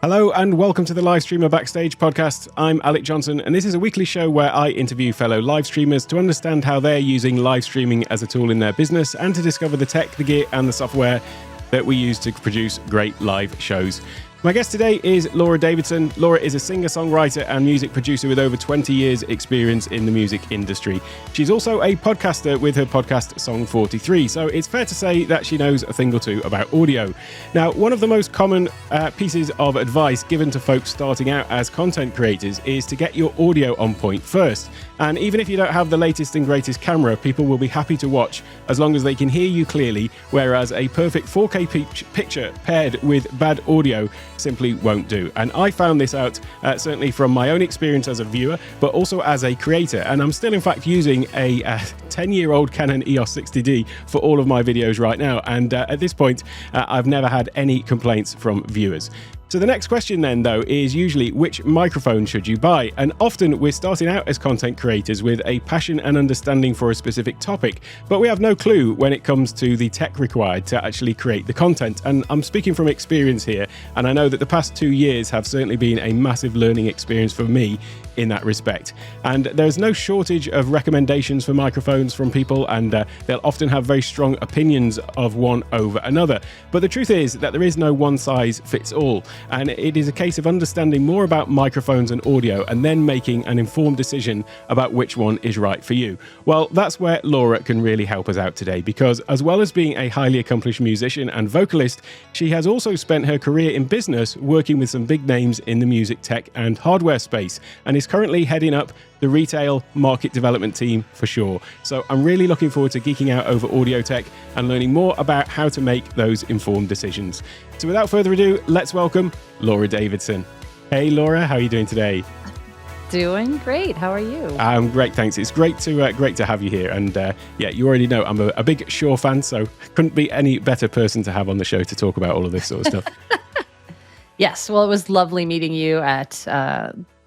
Hello and welcome to the Live Streamer Backstage podcast. I'm Alec Johnson, and this is a weekly show where I interview fellow live streamers to understand how they're using live streaming as a tool in their business and to discover the tech, the gear, and the software that we use to produce great live shows. My guest today is Laura Davidson. Laura is a singer-songwriter and music producer with over 20 years experience in the music industry. She's also a podcaster with her podcast Song 43, so it's fair to say that she knows a thing or two about audio. Now, one of the most common pieces of advice given to folks starting out as content creators is to get your audio on point first. And even if you don't have the latest and greatest camera, people will be happy to watch as long as they can hear you clearly, whereas a perfect 4K picture paired with bad audio simply won't do. And I found this out certainly from my own experience as a viewer, but also as a creator. And I'm still in fact using a 10-year-old Canon EOS 60D for all of my videos right now. And at this point, I've never had any complaints from viewers. So the next question then, though, is usually which microphone should you buy? And often we're starting out as content creators with a passion and understanding for a specific topic, but we have no clue when it comes to the tech required to actually create the content. And I'm speaking from experience here, and I know that the past 2 years have certainly been a massive learning experience for me in that respect. And there's no shortage of recommendations for microphones from people, and they'll often have very strong opinions of one over another. But the truth is that there is no one size fits all. And it is a case of understanding more about microphones and audio and then making an informed decision about which one is right for you. Well, that's where Laura can really help us out today, because as well as being a highly accomplished musician and vocalist, she has also spent her career in business working with some big names in the music tech and hardware space, and is currently heading up the retail market development team for Shure. So I'm really looking forward to geeking out over audio tech and learning more about how to make those informed decisions. So without further adu, let's welcome Laura Davidson. Hey Laura, how are you doing today? Doing great. How are you? I'm great, thanks. It's great to have you here. And yeah, you already know I'm a big Shure fan, so couldn't be any better person to have on the show to talk about all of this sort of stuff. Yes. Well, it was lovely meeting you at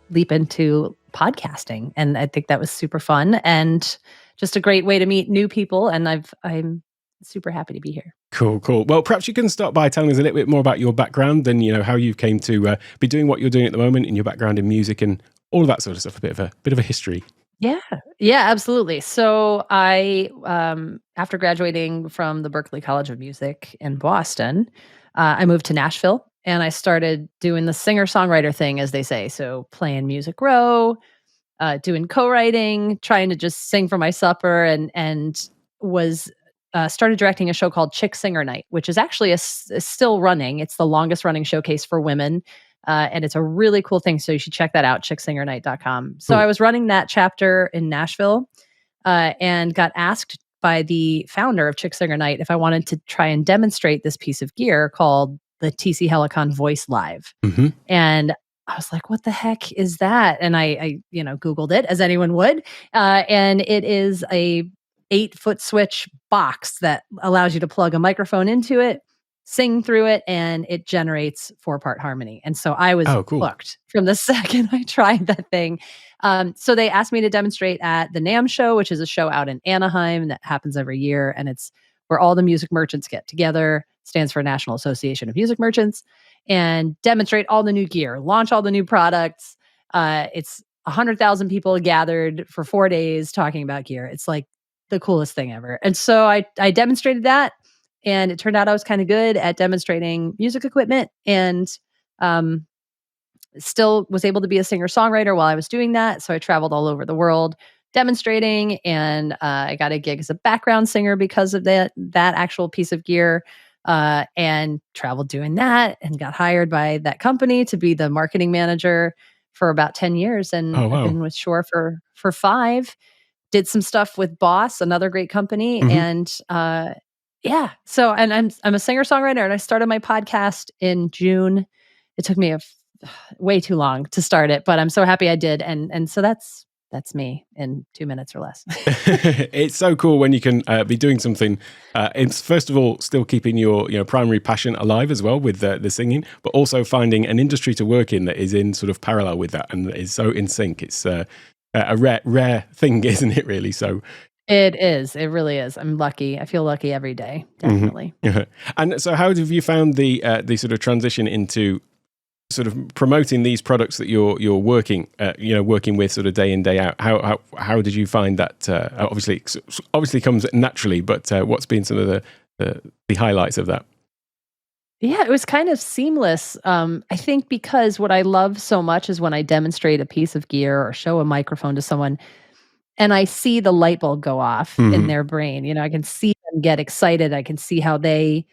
Leap Into Podcasting, and I think that was super fun and just a great way to meet new people. And I'm super happy to be here. Cool. Well, perhaps you can start by telling us a little bit more about your background and how you came to be doing what you're doing at the moment, and your background in music and all of that sort of stuff. A bit of a history. Yeah, absolutely. So I, after graduating from the Berklee College of Music in Boston, I moved to Nashville. And I started doing the singer-songwriter thing, as they say. So playing Music Row, doing co-writing, trying to just sing for my supper, and was started directing a show called Chick Singer Night, which is actually still running. It's the longest running showcase for women. And it's a really cool thing. So you should check that out, chicksingernight.com. So I was running that chapter in Nashville and got asked by the founder of Chick Singer Night if I wanted to try and demonstrate this piece of gear called the TC Helicon Voice Live. Mm-hmm. And I was like, what the heck is that? And I Googled it, as anyone would. And it is a 8-foot switch box that allows you to plug a microphone into it, sing through it, and it generates 4-part harmony. And so I was hooked from the second I tried that thing. So they asked me to demonstrate at the NAMM show, which is a show out in Anaheim that happens every year. And it's where all the music merchants get together, stands for National Association of Music Merchants, and demonstrate all the new gear, launch all the new products. It's 100,000 people gathered for 4 days talking about gear. It's like the coolest thing ever. And so I demonstrated that, and it turned out I was kind of good at demonstrating music equipment, and still was able to be a singer-songwriter while I was doing that. So I traveled all over the world demonstrating, and I got a gig as a background singer because of that actual piece of gear, and traveled doing that, and got hired by that company to be the marketing manager for about 10 years. And I've been with Shure for 5, did some stuff with Boss, another great company. Mm-hmm. And so, and I'm a singer-songwriter, and I started my podcast in June. It took me way too long to start it, but I'm so happy I did. And so that's me in 2 minutes or less. It's so cool when you can be doing something. It's first of all still keeping your primary passion alive as well with the singing, but also finding an industry to work in that is in sort of parallel with that and is so in sync. It's a rare thing, isn't it? Really. So it is. It really is. I'm lucky. I feel lucky every day. Definitely. Mm-hmm. And so, how have you found the sort of transition into sort of promoting these products that you're working with sort of day in day out, how did you find that? Obviously comes naturally, but what's been some of the highlights of that? Yeah, it was kind of seamless. I think because what I love so much is when I demonstrate a piece of gear or show a microphone to someone and I see the light bulb go off in Hmm. their brain. I can see them get excited. I can see how they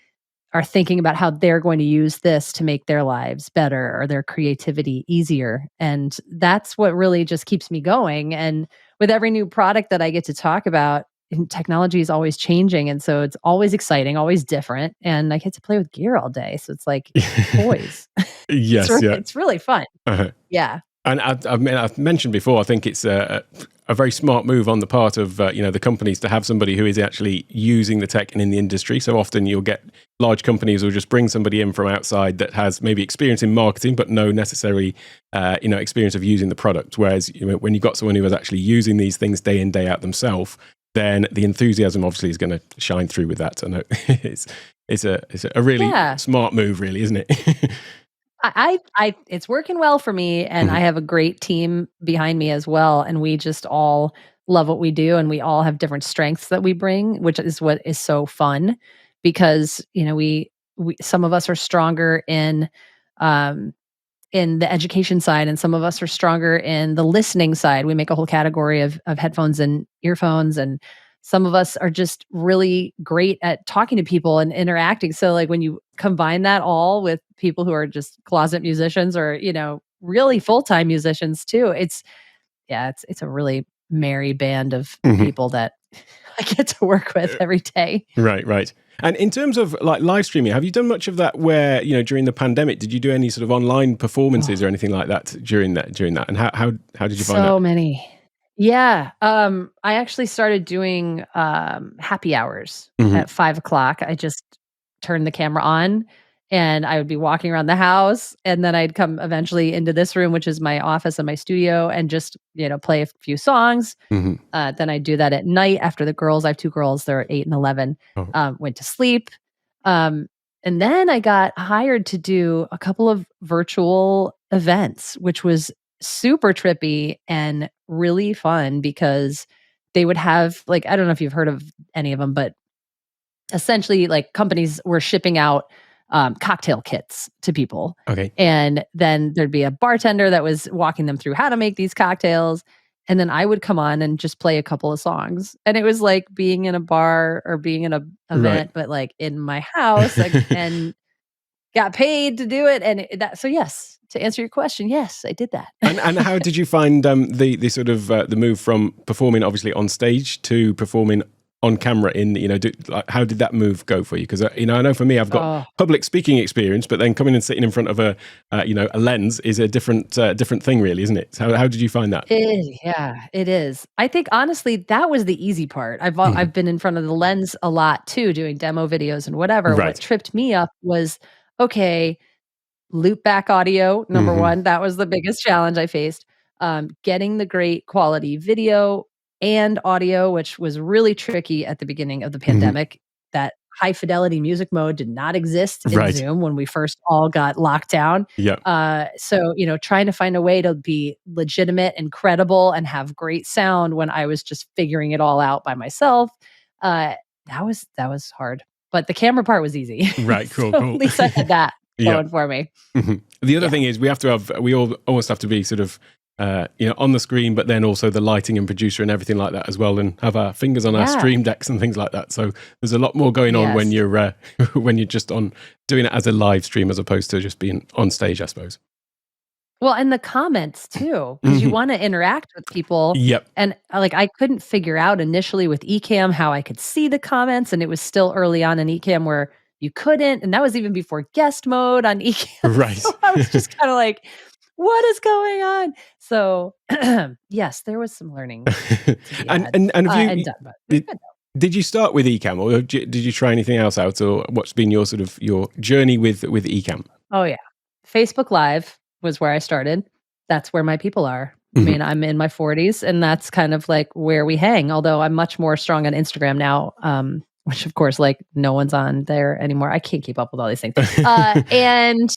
are thinking about how they're going to use this to make their lives better or their creativity easier. And that's what really just keeps me going. And with every new product that I get to talk about, and technology is always changing. And so it's always exciting, always different. And I get to play with gear all day. So it's like toys. Yes, yeah. It's really fun. Uh-huh. Yeah. And I've mentioned before, I think it's a very smart move on the part of the companies to have somebody who is actually using the tech and in the industry. So often you'll get large companies who will just bring somebody in from outside that has maybe experience in marketing, but no necessary experience of using the product. Whereas when you've got someone who is actually using these things day in, day out themselves, then the enthusiasm obviously is going to shine through with that. I know it's a really smart move, really, isn't it? It's working well for me, and Mhm. I have a great team behind me as well, and we just all love what we do, and we all have different strengths that we bring, which is what is so fun because, we some of us are stronger um in the education side and some of us are stronger in the listening side. We make a whole category of headphones and earphones, and some of us are just really great at talking to people and interacting. So like when you combine that all with people who are just closet musicians or, really full-time musicians too, it's a really merry band of Mhm. people that I get to work with every day. Right, right. And in terms of like live streaming, have you done much of that where, during the pandemic, did you do any sort of online performances or anything like that during that? And how did you find that? So many. Yeah. I actually started doing happy hours Hmm. at 5 o'clock. I just turned the camera on and I would be walking around the house. And then I'd come eventually into this room, which is my office and my studio, and just, play a few songs. Hmm. Then I do that at night after the girls. I have two girls, they're 8 and 11, Oh, went to sleep. Um, and then I got hired to do a couple of virtual events, which was super trippy and really fun because they would have, like, I don't know if you've heard of any of them, but essentially, like, companies were shipping out cocktail kits to people. okay. And then there'd be a bartender that was walking them through how to make these cocktails. And then I would come on and just play a couple of songs. And it was like being in a bar or being in a Right. event, but like in my house, like, and got paid to do it. And so yes, to answer your question, yes, I did that. And how did you find the sort of the move from performing obviously on stage to performing on camera how did that move go for you? Because I know for me I've got Oh, public speaking experience, but then coming and sitting in front of a lens is a different thing, really, isn't it? So how did you find that? yeah, it is. I think honestly, that was the easy part. Mhm. I've been in front of the lens a lot too, doing demo videos and whatever. What Right. tripped me up was, okay, loop back audio, number Hmm. 1, that was the biggest challenge I faced. Getting the great quality video and audio, which was really tricky at the beginning of the Hmm. pandemic. That high fidelity music mode did not exist in Right. Zoom when we first all got locked down. Yeah. So, trying to find a way to be legitimate and credible and have great sound when I was just figuring it all out by myself, uh, that was hard. But the camera part was easy. Right. So Cool. at Cool. least I had that Yeah. going for me. Mhm. The other Yeah. thing is we all almost have to be sort of on the screen, but then also the lighting and producer and everything like that as well, and have our fingers on our Yeah. stream decks and things like that. So there's a lot more going on when Yes. you're when you're just on doing it as a live stream as opposed to just being on stage, I suppose. Well, and the comments too, because you Mhm. wanna interact with people, Yep. and, like, I couldn't figure out initially with Ecamm how I could see the comments, and it was still early on in Ecamm where you couldn't, and that was even before guest mode on Ecamm, Right. so I was just kinda like, "What is going on?" So, yes, there was some learning to be had, And have and you done, but it was did, good. did you start with Ecamm, or did you try anything else out, or what's been your sort of your journey with Ecamm? Oh, yeah. Facebook Live was where I started. That's where my people are. I Mhm. mean, I'm in my 40s, and that's kind of like where we hang, although I'm much more strong on Instagram now, which, of course, like, no one's on there anymore. I can't keep up with all these things. And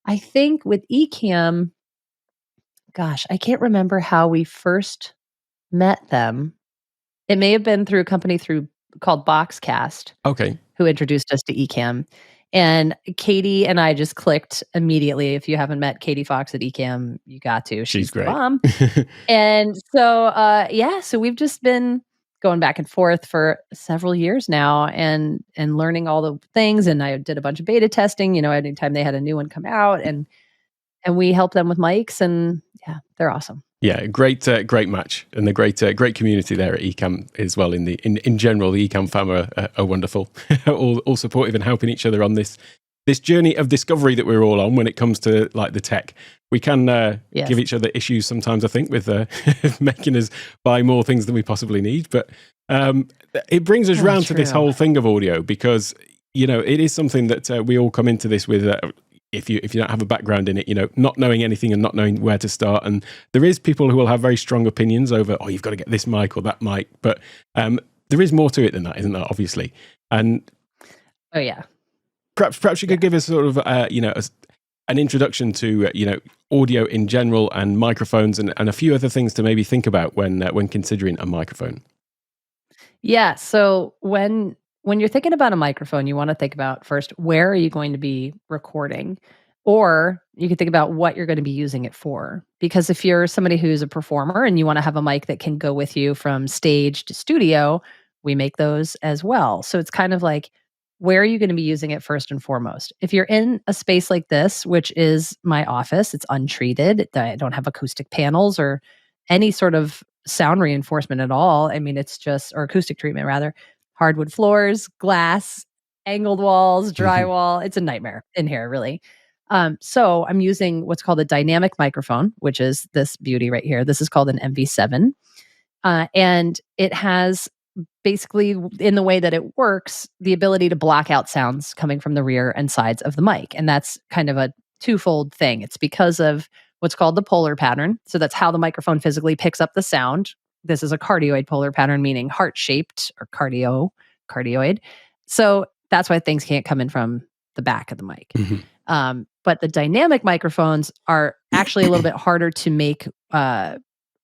I think with Ecamm, gosh, I can't remember how we first met them. It may have been through a company called Boxcast, Okay. who introduced us to Ecamm. And Katie and I just clicked immediately. If you haven't met Katie Fox at Ecamm, you got to. She's She's the great. bomb. And so, yeah, so we've just been going back and forth for several years now and learning all the things. And I did a bunch of beta testing, anytime they had a new one come out, and we help them with mics, and yeah, they're awesome. Yeah, great match, and the great community there at Ecamm as well. In general, the Ecamm fam are wonderful, all supportive and helping each other on this journey of discovery that we're all on when it comes to like the tech. We can Yes. give each other issues sometimes, I think, with making us buy more things than we possibly need. But it brings us round to this whole thing of audio, because it is something that we all come into this with. If you don't have a background in it, not knowing anything and not knowing where to start. And there is people who will have very strong opinions over, you've got to get this mic or that mic. But there is more to it than that, isn't there? Obviously. And oh yeah, perhaps you could give us sort of an introduction to audio in general and microphones and a few other things to maybe think about when considering a microphone. Yeah. So when you're thinking about a microphone, you want to think about first, where are you going to be recording? Or you can think about what you're going to be using it for. Because if you're somebody who's a performer and you want to have a mic that can go with you from stage to studio, we make those as well. So it's kind of like, where are you going to be using it first and foremost? If you're in a space like this, which is my office, it's untreated, I don't have acoustic panels or any sort of sound reinforcement at all. I mean, it's just, or acoustic treatment rather, hardwood floors, glass, angled walls, drywall. It's a nightmare in here, really. So I'm using what's called a dynamic microphone, which is this beauty right here. This is called an MV7. And it has basically, in the way that it works, the ability to block out sounds coming from the rear and sides of the mic. And that's kind of a twofold thing. It's because of what's called the polar pattern. So that's how the microphone physically picks up the sound. This is a cardioid polar pattern, meaning heart-shaped, or cardioid. So that's why things can't come in from the back of the mic. But the dynamic microphones are actually a little bit harder to make, or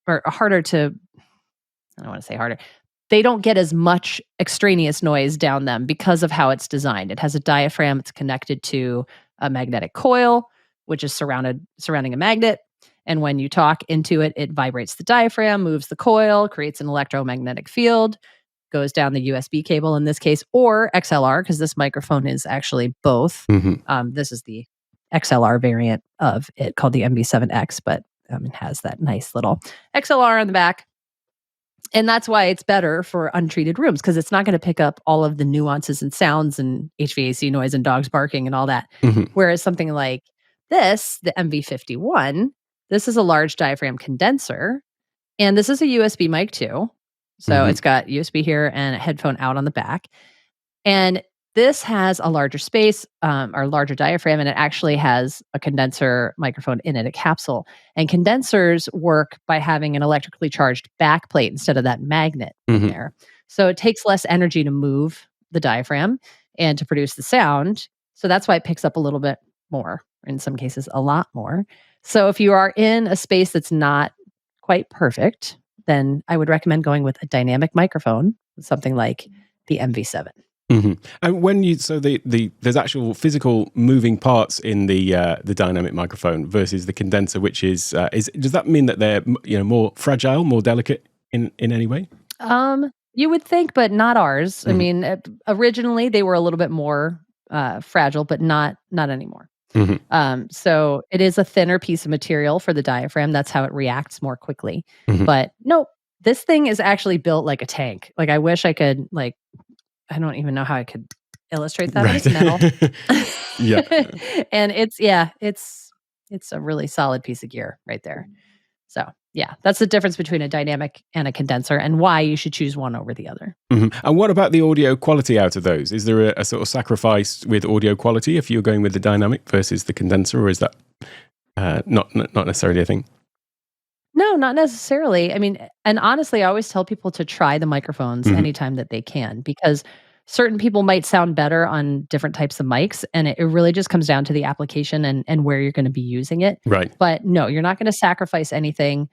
harder to, I don't want to say harder. They don't get as much extraneous noise down them because of how it's designed. It has a diaphragm. It's connected to a magnetic coil, which is surrounding a magnet. And when you talk into it, it vibrates the diaphragm, moves the coil, creates an electromagnetic field, goes down the USB cable in this case, or XLR, because this microphone is actually both. This is the XLR variant of it, called the MV7X, but it has that nice little XLR on the back. And that's why it's better for untreated rooms, because it's not going to pick up all of the nuances and sounds and HVAC noise and dogs barking and all that. Whereas something like this, the MV51, this is a large diaphragm condenser, and this is a USB mic too. So it's got USB here and a headphone out on the back. And this has a larger space, or larger diaphragm, and it actually has a condenser microphone in it, a capsule. And condensers work by having an electrically charged backplate instead of that magnet in there. So it takes less energy to move the diaphragm and to produce the sound. So that's why it picks up a little bit more, in some cases a lot more. So if you are in a space that's not quite perfect, then I would recommend going with a dynamic microphone, something like the MV7. And when there's actual physical moving parts in the dynamic microphone versus the condenser, which is does that mean that they're more fragile, more delicate in any way? You would think, but not ours. I mean, originally they were a little bit more fragile, but not anymore. So it is a thinner piece of material for the diaphragm. That's how it reacts more quickly. But no, this thing is actually built like a tank. Like, I wish I could, I don't even know how I could illustrate that. Right. It's metal. Yeah. And it's a really solid piece of gear right there. So yeah, that's the difference between a dynamic and a condenser, and why you should choose one over the other. And what about the audio quality out of those? Is there a sort of sacrifice with audio quality if you're going with the dynamic versus the condenser, or is that not necessarily a thing? No, not necessarily. I mean, and honestly, I always tell people to try the microphones anytime that they can, because certain people might sound better on different types of mics, and it really just comes down to the application and where you're going to be using it. Right. But no, you're not going to sacrifice anything.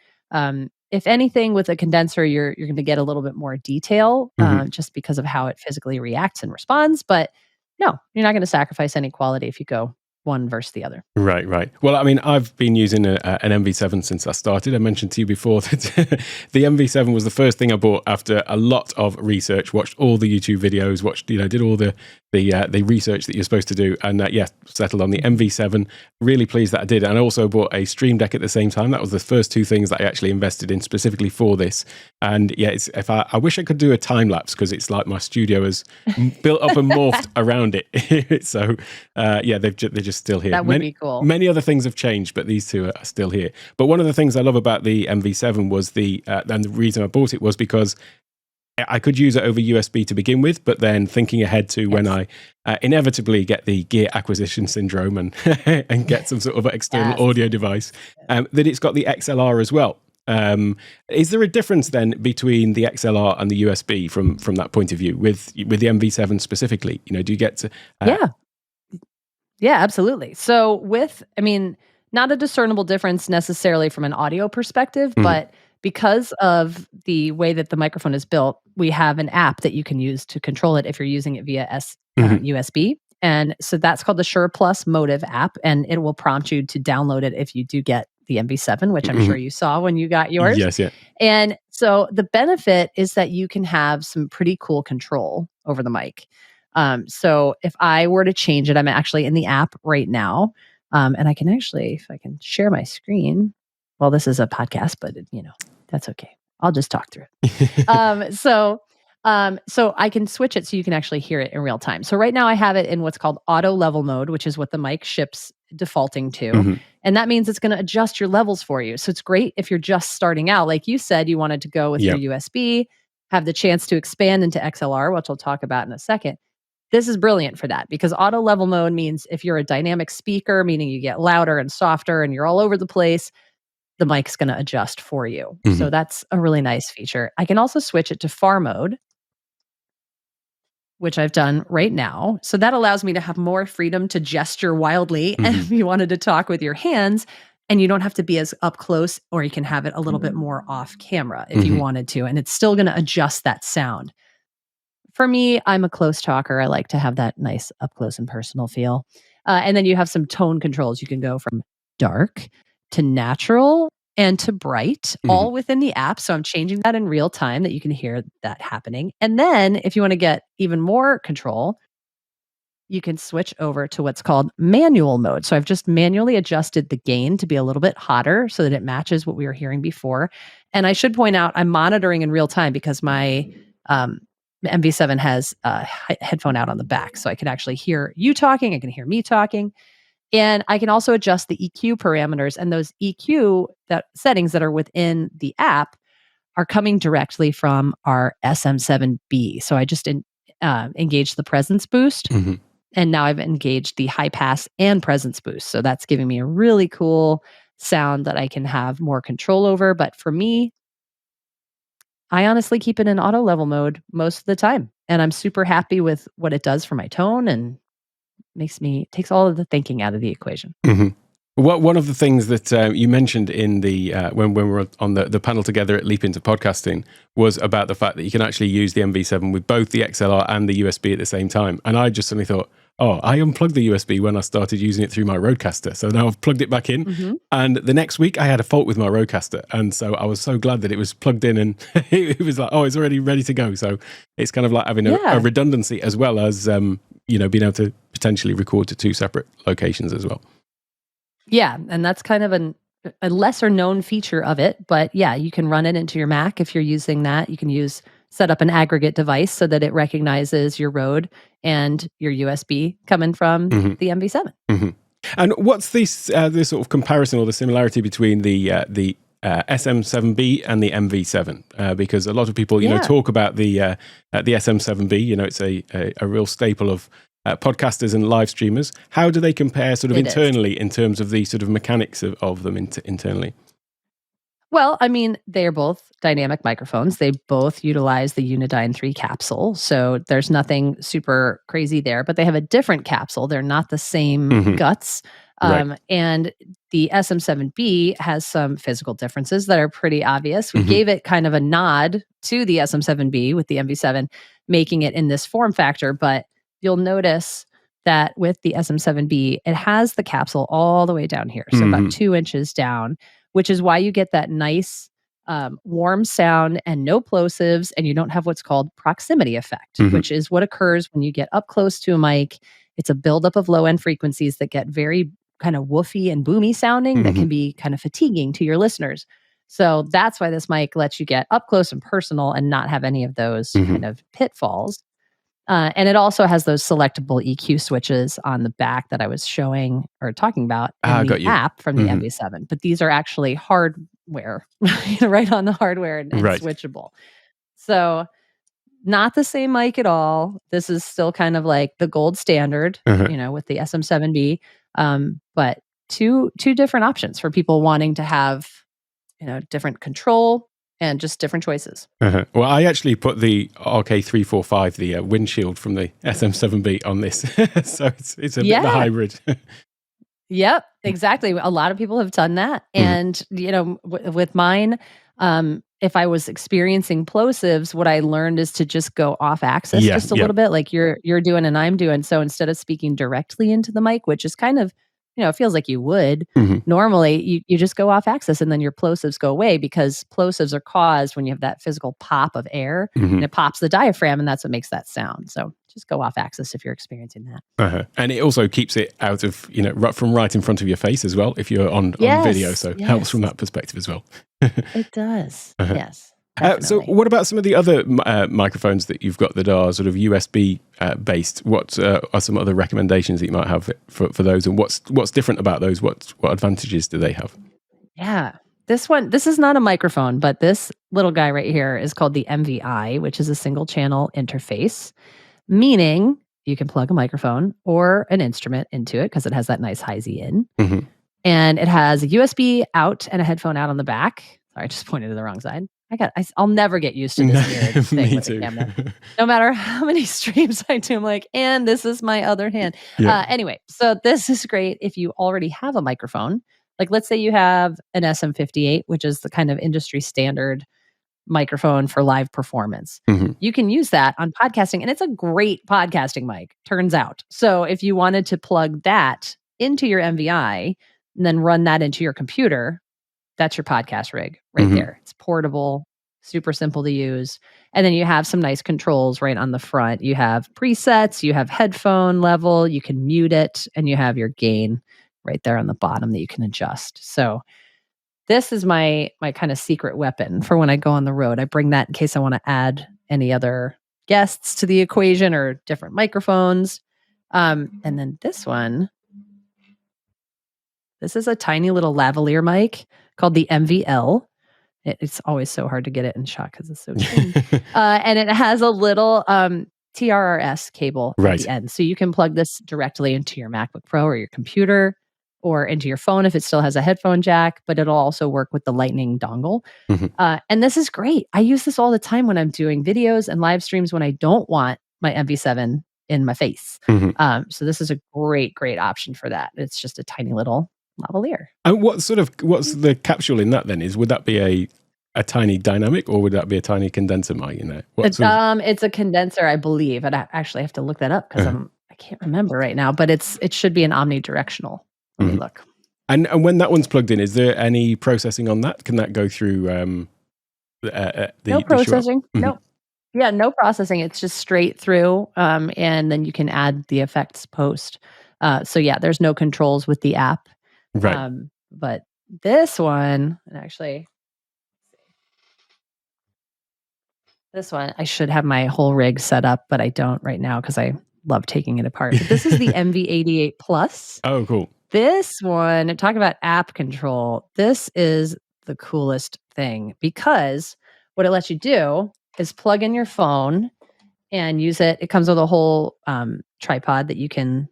If anything, with a condenser, you're going to get a little bit more detail just because of how it physically reacts and responds. But no, you're not going to sacrifice any quality if you go one versus the other. Right. Well, I mean, I've been using an MV7 since I started. I mentioned to you before that the MV7 was the first thing I bought after a lot of research, watched all the YouTube videos, did all the research that you're supposed to do, and settled on the MV7. Really pleased that I did. And I also bought a Stream Deck at the same time. That was the first two things that I actually invested in specifically for this. And I wish I could do a time lapse, because it's like my studio has built up and morphed around it. So they're just still here. That would be cool. Many other things have changed, but these two are still here. But one of the things I love about the MV7 was and the reason I bought it was because I could use it over USB to begin with, but then thinking ahead to when I inevitably get the gear acquisition syndrome and and get some sort of external audio device, that it's got the XLR as well. Is there a difference then between the XLR and the USB from that point of view with the MV7 specifically? Do you get to... Yeah, absolutely. So not a discernible difference necessarily from an audio perspective, but because of the way that the microphone is built, we have an app that you can use to control it if you're using it via USB. And so that's called the Shure Plus Motive app, and it will prompt you to download it if you do get the MV7, which I'm sure you saw when you got yours. Yes, yeah. And so the benefit is that you can have some pretty cool control over the mic. So if I were to change it, I'm actually in the app right now. And I can actually, if I can share my screen, well, this is a podcast, but that's okay. I'll just talk through it. So I can switch it so you can actually hear it in real time. So right now I have it in what's called auto level mode, which is what the mic ships defaulting to. And that means it's going to adjust your levels for you. So it's great if you're just starting out. Like you said, you wanted to go with your USB, have the chance to expand into XLR, which I'll talk about in a second. This is brilliant for that, because auto level mode means if you're a dynamic speaker, meaning you get louder and softer and you're all over the place, the mic's going to adjust for you. So that's a really nice feature. I can also switch it to far mode, which I've done right now. So that allows me to have more freedom to gesture wildly. And if you wanted to talk with your hands, and you don't have to be as up close, or you can have it a little bit more off camera if you wanted to, and it's still going to adjust that sound. For me, I'm a close talker. I like to have that nice up close and personal feel. And then you have some tone controls. You can go from dark to natural and to bright, all within the app. So I'm changing that in real time that you can hear that happening. And then if you want to get even more control, you can switch over to what's called manual mode. So I've just manually adjusted the gain to be a little bit hotter so that it matches what we were hearing before. And I should point out, I'm monitoring in real time because my MV7 has a headphone out on the back. So I can actually hear you talking. I can hear me talking. And I can also adjust the EQ parameters, and those EQ settings that are within the app are coming directly from our SM7B. So I just engaged the presence boost, and now I've engaged the high pass and presence boost. So that's giving me a really cool sound that I can have more control over. But for me, I honestly keep it in auto level mode most of the time, and I'm super happy with what it does for my tone, and takes all of the thinking out of the equation. One of the things that you mentioned in the when we were on the panel together at Leap Into Podcasting was about the fact that you can actually use the MV7 with both the XLR and the USB at the same time. And I just suddenly thought, I unplugged the USB when I started using it through my Rodecaster. So now I've plugged it back in. And the next week I had a fault with my Rodecaster. And so I was so glad that it was plugged in, and it was like, it's already ready to go. So it's kind of like having a redundancy, as well as, being able to potentially record to two separate locations as well. Yeah. And that's kind of a lesser known feature of it. But yeah, you can run it into your Mac if you're using that. You can set up an aggregate device so that it recognizes your Rode and your USB coming from the MV7. And what's this sort of comparison or the similarity between the SM7B and the MV7? Because a lot of people, talk about the SM7B. It's a real staple of podcasters and live streamers. How do they compare sort of internally in terms of the sort of mechanics of them internally? Well, I mean, they are both dynamic microphones. They both utilize the Unidyne 3 capsule. So there's nothing super crazy there, but they have a different capsule. They're not the same Mhm. guts. Right. And the SM7B has some physical differences that are pretty obvious. We Mhm. gave it kind of a nod to the SM7B with the MV7, making it in this form factor. But you'll notice that with the SM7B, it has the capsule all the way down here. So about Mhm. 2 inches down, which is why you get that nice warm sound and no plosives, and you don't have what's called proximity effect, Mhm. which is what occurs when you get up close to a mic. It's a buildup of low end frequencies that get very kind of woofy and boomy sounding that Mhm. can be kind of fatiguing to your listeners. So that's why this mic lets you get up close and personal and not have any of those Mhm. kind of pitfalls. And it also has those selectable EQ switches on the back that I was showing or talking about in the Got you. app from the Mhm. MV7. But these are actually hardware, right on the hardware and Right. switchable. So not the same mic at all. This is still kind of like the gold standard, Uh-huh. with the SM7B. But two different options for people wanting to have, different control and just different choices. Uh-huh. Well, I actually put the RK345, the windshield from the SM7B on this. So it's a bit of a Yeah. hybrid. Yep, exactly. A lot of people have done that. Mhm. And, with mine, if I was experiencing plosives, what I learned is to just go off axis Yeah, just a yeah. little bit like you're doing and I'm doing. So instead of speaking directly into the mic, which is kind of, it feels like you would Mhm. normally, you just go off axis and then your plosives go away because plosives are caused when you have that physical pop of air Mhm. and it pops the diaphragm and that's what makes that sound. So just go off axis if you're experiencing that. Uh-huh. And it also keeps it out of, from right in front of your face as well if you're on video. Yes, So helps from yes. that perspective as well. It does. Uh-huh. Yes, So definitely. what about some of the other microphones that you've got that are sort of USB based? What are some other recommendations that you might have for those, and what's different about those? What advantages do they have? Yeah. This is not a microphone, but this little guy right here is called the MVI, which is a single channel interface, meaning you can plug a microphone or an instrument into it because it has that nice high Z in. Mhm. And it has a USB out and a headphone out on the back. Sorry, I just pointed to the wrong side. I'll never get used to this weird thing Me with a too. camera. No matter how many streams I do, I'm like, and this is my other hand. Yeah. Anyway, so this is great if you already have a microphone. Like, let's say you have an SM58, which is the kind of industry standard microphone for live performance. Mhm. You can use that on podcasting, and it's a great podcasting mic, turns out. So if you wanted to plug that into your MVI and then run that into your computer, that's your podcast rig right Mhm. there. It's portable, super simple to use. And then you have some nice controls right on the front. You have presets, you have headphone level, you can mute it, and you have your gain right there on the bottom that you can adjust. So this is my kind of secret weapon for when I go on the road. I bring that in case I want to add any other guests to the equation or different microphones. And then this is a tiny little lavalier mic called the MVL. It's always so hard to get it in shot because it's so tiny. And it has a little TRRS cable at Right. the end. So you can plug this directly into your MacBook Pro or your computer or into your phone if it still has a headphone jack, but it'll also work with the Lightning dongle. Mhm. And this is great. I use this all the time when I'm doing videos and live streams when I don't want my MV7 in my face. Mhm. So this is a great option for that. It's just a tiny little lavalier. And what's the capsule in that then? Would that be a tiny dynamic, or would that be a tiny condenser mic in there? It's a condenser, I believe, and I actually have to look that up because Uh-huh. I can't remember right now. But it should be an omnidirectional. Let me Mhm. look. And when that one's plugged in, is there any processing on that? Can that go through No the show up? processing. Mhm. No. Yeah, no processing. It's just straight through, and then you can add the effects post. So yeah, there's no controls with the app. Right. But this one, and actually, this one, I should have my whole rig set up, but I don't right now because I love taking it apart. But this is the MV88 Plus. Oh, cool. This one, talk about app control. This is the coolest thing because what it lets you do is plug in your phone and use it. It comes with a whole tripod that you can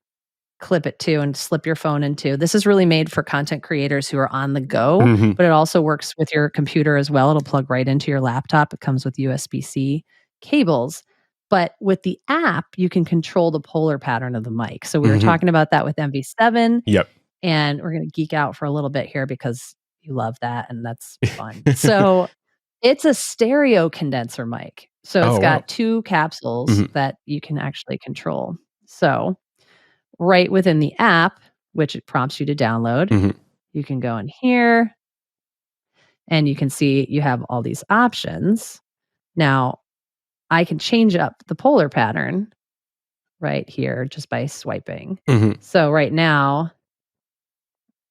clip it to and slip your phone into. This is really made for content creators who are on the go, Mhm. but it also works with your computer as well. It'll plug right into your laptop. It comes with USB-C cables. But with the app, you can control the polar pattern of the mic. So we were Mhm. talking about that with MV7, Yep. and we're going to geek out for a little bit here because you love that and that's fun. So it's a stereo condenser mic. So it's Oh, wow. got two capsules Mhm. that you can actually control. So right within the app, which it prompts you to download, Mhm. you can go in here and you can see you have all these options. Now, I can change up the polar pattern right here just by swiping. Mhm. So right now,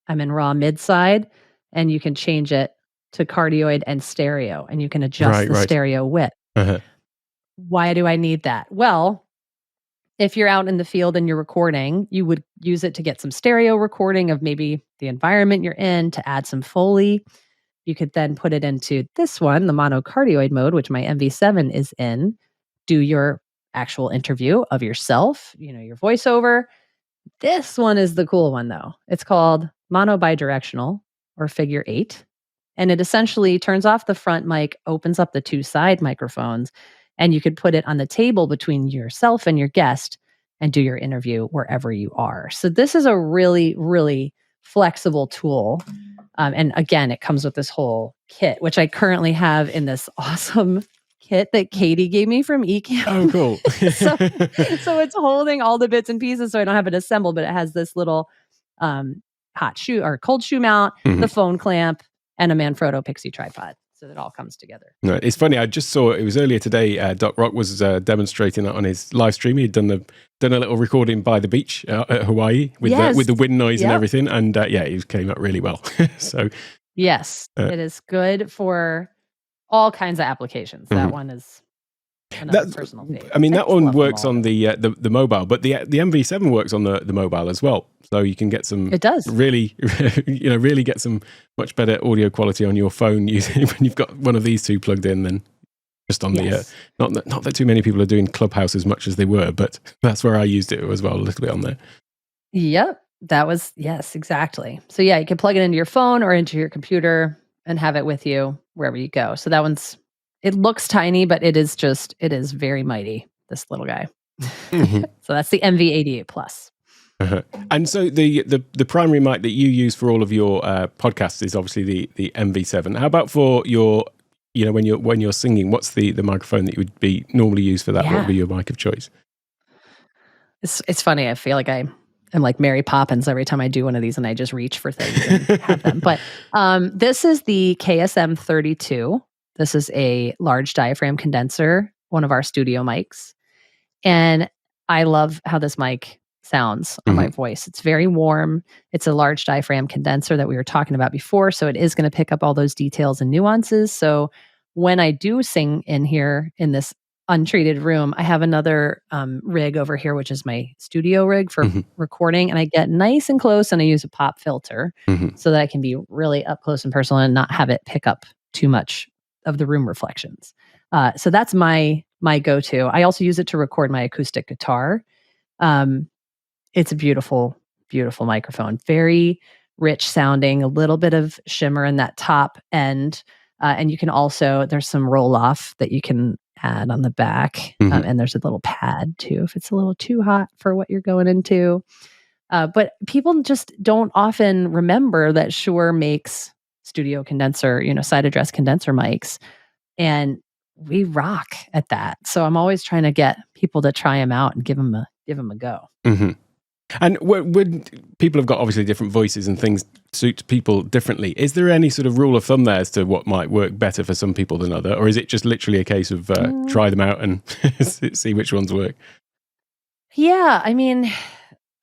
I'm in raw mid side, and you can change it to cardioid and stereo, and you can adjust Right, the right. stereo width. Uh-huh. Why do I need that? Well, if you're out in the field and you're recording, you would use it to get some stereo recording of maybe the environment you're in to add some Foley. You could then put it into this one, the monocardioid mode, which my MV7 is in, do your actual interview of yourself, your voiceover. This one is the cool one though. It's called mono bidirectional or figure 8. And it essentially turns off the front mic, opens up the two side microphones, and you could put it on the table between yourself and your guest and do your interview wherever you are. So this is a really, really flexible tool. And again, it comes with this whole kit, which I currently have in this awesome kit that Katie gave me from Ecamm. Oh, cool. So it's holding all the bits and pieces, so I don't have it assembled, but it has this little hot shoe or cold shoe mount, the Mhm. phone clamp, and a Manfrotto Pixie tripod. So it all comes together. No, it's funny. I just saw it was earlier today. Doc Rock was demonstrating it on his live stream. He'd done a little recording by the beach at Hawaii with the wind noise and Yep. everything, and it came out really well. So Yes, it is good for all kinds of applications. That Mhm. one is another that personal favorite. I mean I that just one love them works all. on the mobile, but the MV7 works on the mobile as well. So you can get some It does. really really get some much better audio quality on your phone using when you've got one of these two plugged in than just on Yes. the not that too many people are doing Clubhouse as much as they were, but that's where I used it as well, a little bit on there. Yep. Yes, exactly. So yeah, you can plug it into your phone or into your computer and have it with you wherever you go. So it looks tiny, but it is very mighty, this little guy. Mhm. So that's the MV88 Plus. Uh-huh. And so the primary mic that you use for all of your podcasts is obviously the MV7. How about for your when you're singing, what's the microphone that you would be normally used for that? What Yeah. would be your mic of choice? It's funny. I feel like I'm like Mary Poppins every time I do one of these and I just reach for things and have them. But this is the KSM 32. This is a large diaphragm condenser, one of our studio mics. And I love how this mic sounds on my voice. It's very warm. It's a large diaphragm condenser that we were talking about before. So it is going to pick up all those details and nuances. So when I do sing in here in this untreated room, I have another rig over here, which is my studio rig for recording. And I get nice and close and I use a pop filter so that I can be really up close and personal and not have it pick up too much of the room reflections. So that's my go-to. I also use it to record my acoustic guitar. It's a beautiful, beautiful microphone. Very rich sounding, a little bit of shimmer in that top end. And you can also, there's some roll off that you can add on the back. And there's a little pad too, if it's a little too hot for what you're going into. But people just don't often remember that Shure makes studio condenser, side address condenser mics. And we rock at that. So I'm always trying to get people to try them out and give them a go. And when people have got obviously different voices and things suit people differently, is there any sort of rule of thumb there as to what might work better for some people than other? Or is it just literally a case of try them out and see which ones work? Yeah. I mean,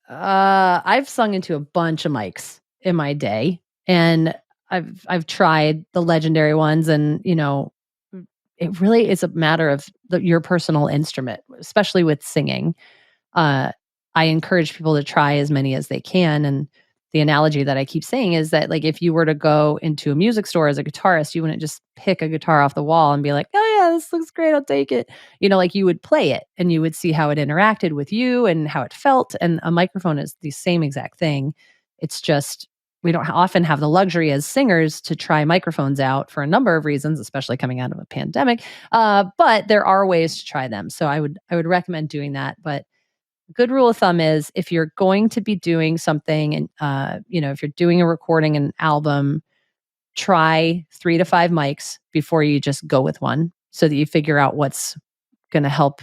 I've sung into a bunch of mics in my day, and I've tried the legendary ones, and it really is a matter of your personal instrument, especially with singing. I encourage people to try as many as they can. And the analogy that I keep saying is that like if you were to go into a music store as a guitarist, you wouldn't just pick a guitar off the wall and be like, "Oh yeah, this looks great, I'll take it." Like you would play it and you would see how it interacted with you and how it felt. And a microphone is the same exact thing. It's just we don't often have the luxury as singers to try microphones out for a number of reasons, especially coming out of a pandemic. But there are ways to try them. So I would recommend doing that. But good rule of thumb is if you're going to be doing something and if you're doing a recording, an album, try 3 to 5 mics before you just go with one so that you figure out what's going to help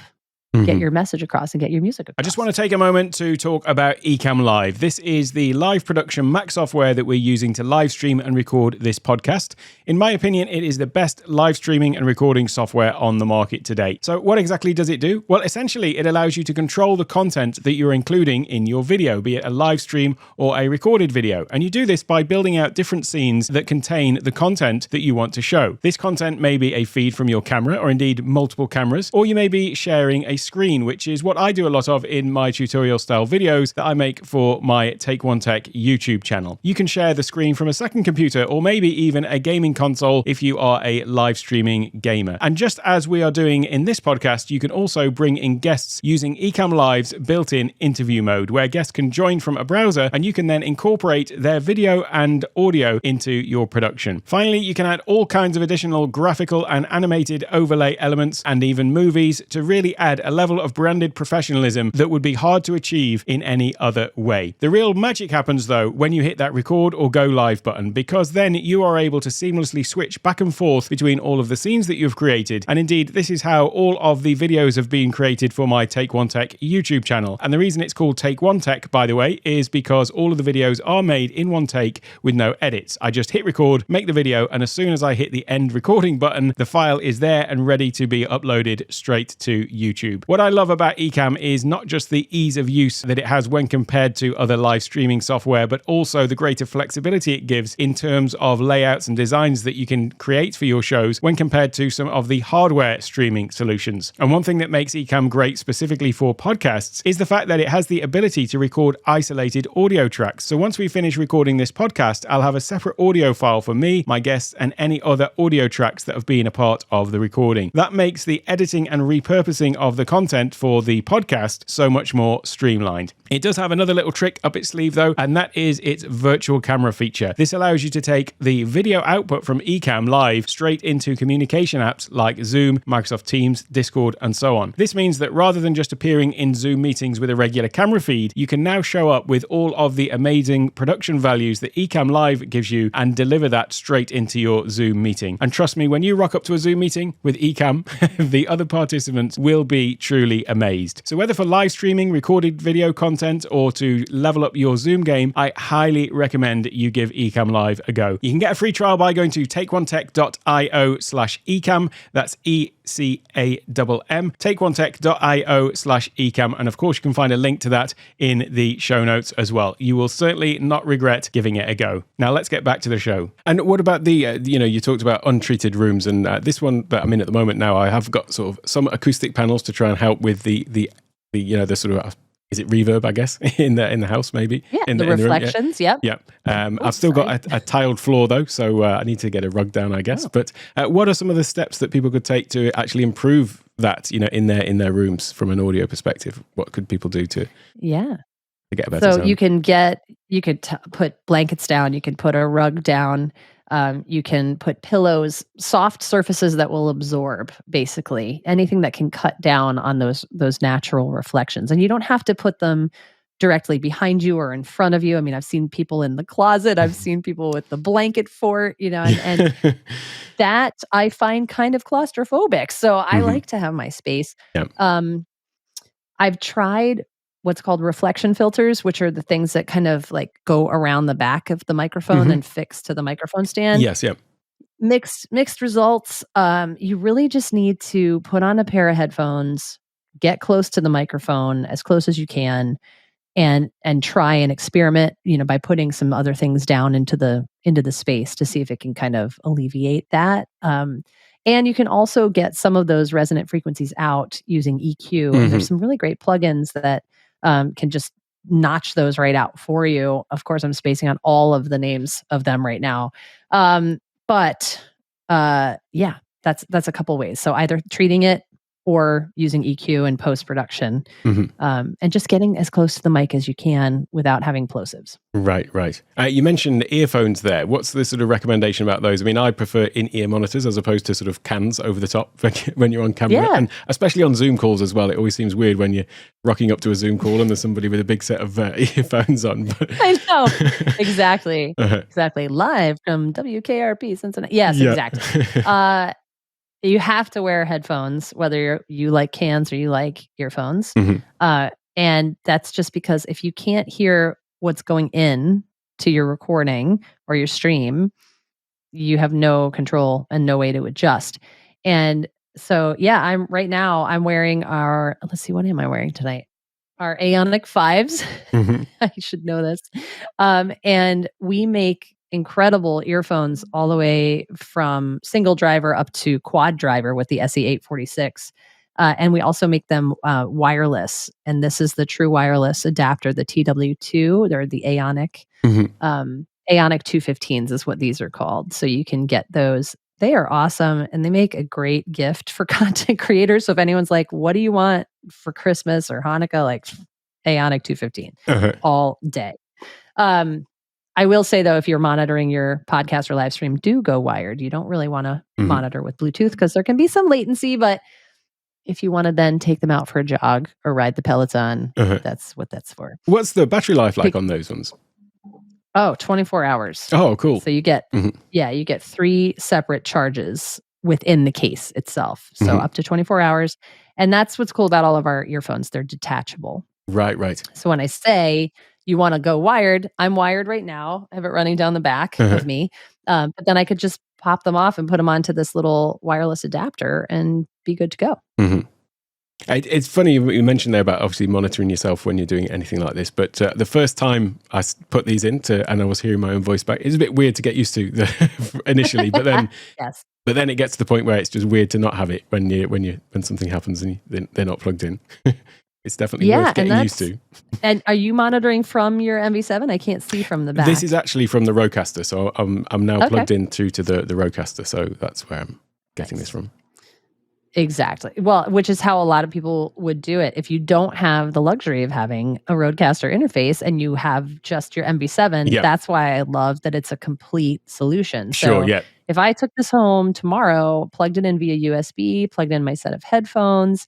get your message across and get your music across. I just want to take a moment to talk about Ecamm Live. This is the live production Mac software that we're using to live stream and record this podcast. In my opinion, it is the best live streaming and recording software on the market to date. So what exactly does it do? Well, essentially, it allows you to control the content that you're including in your video, be it a live stream or a recorded video. And you do this by building out different scenes that contain the content that you want to show. This content may be a feed from your camera or indeed multiple cameras, or you may be sharing a screen, which is what I do a lot of in my tutorial style videos that I make for my Take One Tech YouTube channel. You can share the screen from a second computer or maybe even a gaming console if you are a live streaming gamer. And just as we are doing in this podcast, you can also bring in guests using Ecamm Live's built-in interview mode, where guests can join from a browser and you can then incorporate their video and audio into your production. Finally, you can add all kinds of additional graphical and animated overlay elements and even movies to really add a level of branded professionalism that would be hard to achieve in any other way. The real magic happens though when you hit that record or go live button, because then you are able to seamlessly switch back and forth between all of the scenes that you've created. And indeed, this is how all of the videos have been created for my Take One Tech YouTube channel. And the reason it's called Take One Tech, by the way, is because all of the videos are made in one take with no edits. I just hit record, make the video, and as soon as I hit the end recording button, the file is there and ready to be uploaded straight to YouTube. What I love about Ecamm is not just the ease of use that it has when compared to other live streaming software, but also the greater flexibility it gives in terms of layouts and designs that you can create for your shows when compared to some of the hardware streaming solutions. And one thing that makes Ecamm great specifically for podcasts is the fact that it has the ability to record isolated audio tracks. So once we finish recording this podcast, I'll have a separate audio file for me, my guests, and any other audio tracks that have been a part of the recording. That makes the editing and repurposing of the content for the podcast so much more streamlined. It does have another little trick up its sleeve though, and that is its virtual camera feature. This allows you to take the video output from Ecamm Live straight into communication apps like Zoom, Microsoft Teams, Discord, and so on. This means that rather than just appearing in Zoom meetings with a regular camera feed, you can now show up with all of the amazing production values that Ecamm Live gives you and deliver that straight into your Zoom meeting. And trust me, when you rock up to a Zoom meeting with Ecamm, the other participants will be truly amazed. So whether for live streaming, recorded video content, or to level up your Zoom game, I highly recommend you give Ecamm Live a go. You can get a free trial by going to takeonetech.io/ecamm. That's ECAMM. takeonetech.io/ecamm. And of course, you can find a link to that in the show notes as well. You will certainly not regret giving it a go. Now let's get back to the show. And what about the, you talked about untreated rooms, and this one that I'm in at the moment now, I have got sort of some acoustic panels to try and help with the sort of, is it reverb, I guess, in the house maybe? Yeah, in the reflections, yep. I've still got a tiled floor though, so I need to get a rug down, I guess. Oh. But what are some of the steps that people could take to actually improve that, in their rooms from an audio perspective? What could people do to get a better sound? So you could put blankets down, you can put a rug down. You can put pillows, soft surfaces that will absorb, basically anything that can cut down on those natural reflections. And you don't have to put them directly behind you or in front of you. I mean, I've seen people in the closet, I've seen people with the blanket fort, and that I find kind of claustrophobic. So I like to have my space. Yep. I've tried what's called reflection filters, which are the things that kind of like go around the back of the microphone and fix to the microphone stand. Yes, yep. Mixed results. You really just need to put on a pair of headphones, get close to the microphone, as close as you can, and try and experiment, by putting some other things down into the space to see if it can kind of alleviate that. And you can also get some of those resonant frequencies out using EQ. And there's some really great plugins that can just notch those right out for you. Of course, I'm spacing on all of the names of them right now. But yeah, that's a couple ways. So either treating it or using EQ in post-production, and just getting as close to the mic as you can without having plosives. Right. You mentioned earphones there. What's the sort of recommendation about those? I mean, I prefer in-ear monitors as opposed to sort of cans over the top when you're on camera. Yeah. And especially on Zoom calls as well. It always seems weird when you're rocking up to a Zoom call and there's somebody with a big set of earphones on. But I know. Exactly. Exactly. Live from WKRP Cincinnati. Yes, exactly. You have to wear headphones, whether you like cans or you like earphones. And that's just because if you can't hear what's going in to your recording or your stream, you have no control and no way to adjust. And so, yeah, I'm wearing let's see, what am I wearing tonight? Our Aonic 5s. I should know this. And we make incredible earphones all the way from single driver up to quad driver with the SE846. And we also make them wireless. And this is the true wireless adapter, the TW2. They're the Aonic. Aonic 215s is what these are called. So you can get those. They are awesome. And they make a great gift for content creators. So if anyone's like, what do you want for Christmas or Hanukkah? Like Aonic 215 all day. I will say, though, if you're monitoring your podcast or live stream, do go wired. You don't really want to monitor with Bluetooth because there can be some latency. But if you want to then take them out for a jog or ride the Peloton, that's what that's for. What's the battery life like on those ones? 24 hours. Oh, cool. So you get, you get 3 separate charges within the case itself. So up to 24 hours. And that's what's cool about all of our earphones. They're detachable. Right. So when I say you want to go wired, I'm wired right now. I have it running down the back of me. But then I could just pop them off and put them onto this little wireless adapter and be good to go. It's funny you mentioned there about obviously monitoring yourself when you're doing anything like this. But the first time I put these into and I was hearing my own voice back, it's a bit weird to get used to initially. But then, but then it gets to the point where it's just weird to not have it when something happens and they're not plugged in. It's definitely worth getting used to. And are you monitoring from your MV7? I can't see from the back. This is actually from the Rodecaster, so I'm now plugged in through to the Rodecaster, so that's where I'm getting this from. Exactly. Well, which is how a lot of people would do it. If you don't have the luxury of having a Rodecaster interface and you have just your MV7, that's why I love that it's a complete solution. So if I took this home tomorrow, plugged it in via USB, plugged in my set of headphones,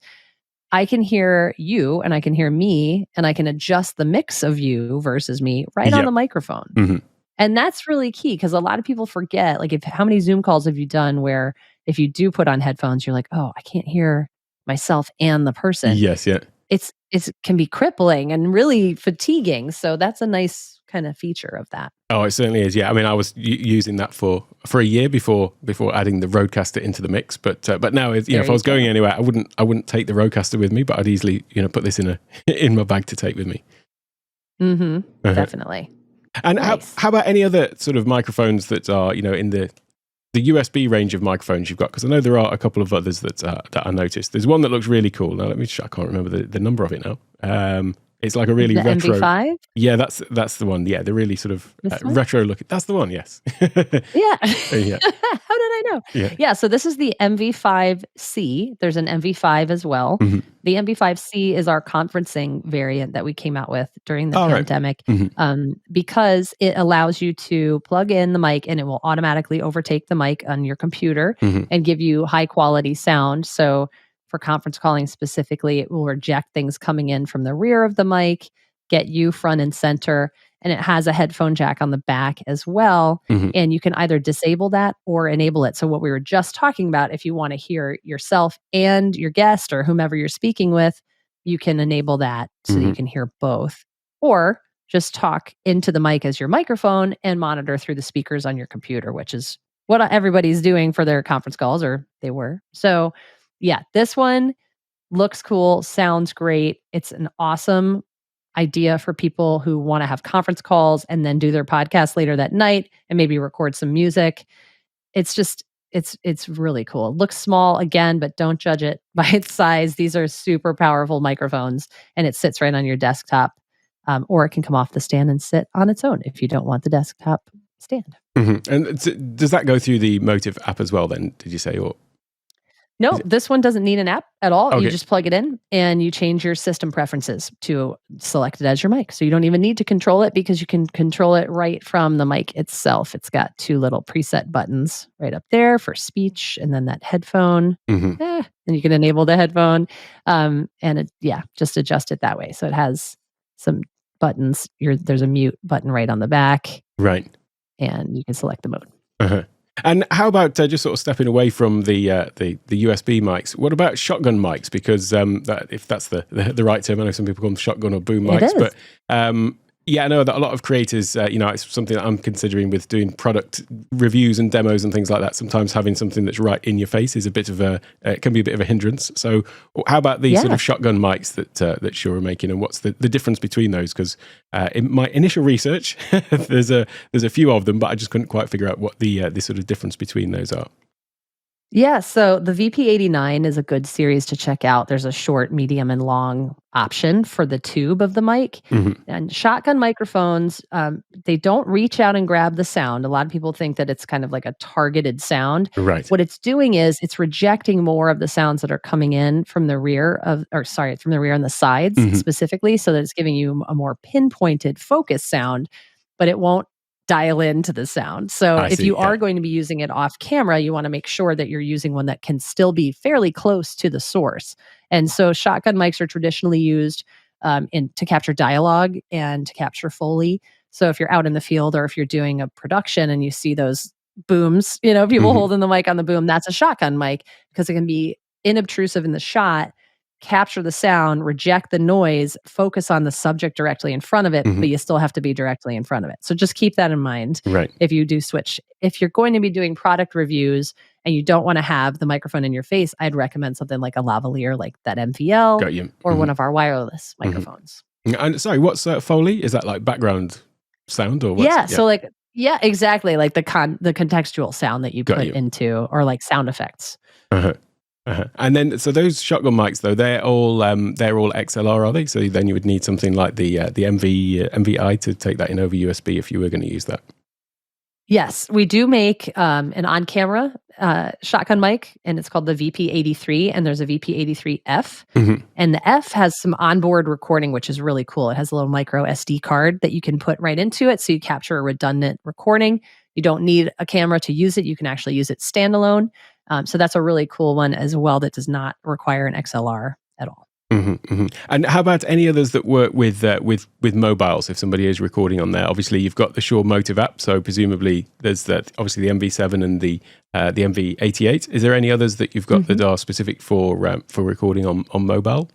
I can hear you and I can hear me and I can adjust the mix of you versus me right on the microphone. And that's really key because a lot of people forget, like how many Zoom calls have you done where if you do put on headphones, you're like, oh, I can't hear myself and the person. It can be crippling and really fatiguing. So that's a nice kind of feature of that. Oh, it certainly is. Yeah, I mean, I was using that for a year before adding the Rodecaster into the mix. But now, if I was going anywhere, I wouldn't take the Rodecaster with me, but I'd easily put this in my bag to take with me. Definitely. And nice. How about any other sort of microphones that are in the USB range of microphones you've got? Because I know there are a couple of others that I noticed. There's one that looks really cool. Now I can't remember the number of it now. It's like a really the retro. MV5? Yeah, that's the one. Yeah, the really sort of retro looking. That's the one. Yes. Yeah. How did I know? Yeah. So this is the MV5C. There's an MV5 as well. The MV5C is our conferencing variant that we came out with during the pandemic, because it allows you to plug in the mic and it will automatically overtake the mic on your computer and give you high quality sound. So for conference calling specifically, it will reject things coming in from the rear of the mic, get you front and center, and it has a headphone jack on the back as well. And you can either disable that or enable it. So what we were just talking about, if you want to hear yourself and your guest or whomever you're speaking with, you can enable that so that you can hear both. Or just talk into the mic as your microphone and monitor through the speakers on your computer, which is what everybody's doing for their conference calls, or they were. So yeah, this one looks cool, sounds great. It's an awesome idea for people who want to have conference calls and then do their podcast later that night and maybe record some music. It's just, it's really cool. It looks small again, but don't judge it by its size. These are super powerful microphones and it sits right on your desktop. or it can come off the stand and sit on its own if you don't want the desktop stand. And does that go through the Motive app as well then, did you say? Or No, this one doesn't need an app at all. Okay. You just plug it in and you change your system preferences to select it as your mic. So you don't even need to control it because you can control it right from the mic itself. It's got 2 little preset buttons right up there for speech and then that headphone. And you can enable the headphone. And just adjust it that way. So it has some buttons. There's a mute button right on the back. Right. And you can select the mode. And how about just sort of stepping away from the USB mics? What about shotgun mics? Because if that's the right term, I know some people call them shotgun or boom mics. But I know that a lot of creators, it's something that I'm considering with doing product reviews and demos and things like that. Sometimes having something that's right in your face is it can be a bit of a hindrance. So how about these sort of shotgun mics that Shure are making, and what's the difference between those? Because in my initial research, there's a few of them, but I just couldn't quite figure out what the sort of difference between those are. Yeah, so the VP89 is a good series to check out. There's a short, medium, and long option for the tube of the mic. And shotgun microphones, they don't reach out and grab the sound. A lot of people think that it's kind of like a targeted sound. Right. What it's doing is it's rejecting more of the sounds that are coming in from the rear from the rear and the sides specifically, so that it's giving you a more pinpointed focus sound, but it won't dial into the sound. So if you are going to be using it off camera, you want to make sure that you're using one that can still be fairly close to the source. And so shotgun mics are traditionally used to capture dialogue and to capture Foley. So if you're out in the field or if you're doing a production and you see those booms, people holding the mic on the boom, that's a shotgun mic because it can be inobtrusive in the shot, capture the sound, reject the noise, focus on the subject directly in front of it, but you still have to be directly in front of it. So just keep that in mind if you do switch. If you're going to be doing product reviews and you don't want to have the microphone in your face, I'd recommend something like a lavalier, like that MVL or one of our wireless microphones. And sorry, what's Foley? Is that like background sound or what? So exactly, like the contextual sound that you put into, or like sound effects. And then, so those shotgun mics, though, they're all XLR, are they? So then you would need something like the MVI to take that in over USB if you were going to use that. Yes, we do make an on-camera shotgun mic, and it's called the VP83, and there's a VP83F. And the F has some onboard recording, which is really cool. It has a little micro SD card that you can put right into it, so you capture a redundant recording. You don't need a camera to use it. You can actually use it standalone. So that's a really cool one as well that does not require an XLR at all. And how about any others that work with mobiles? If somebody is recording on there, obviously you've got the Shure Motive app, so presumably there's obviously the MV7 and the MV88. Is there any others that you've got that are specific for recording on mobile?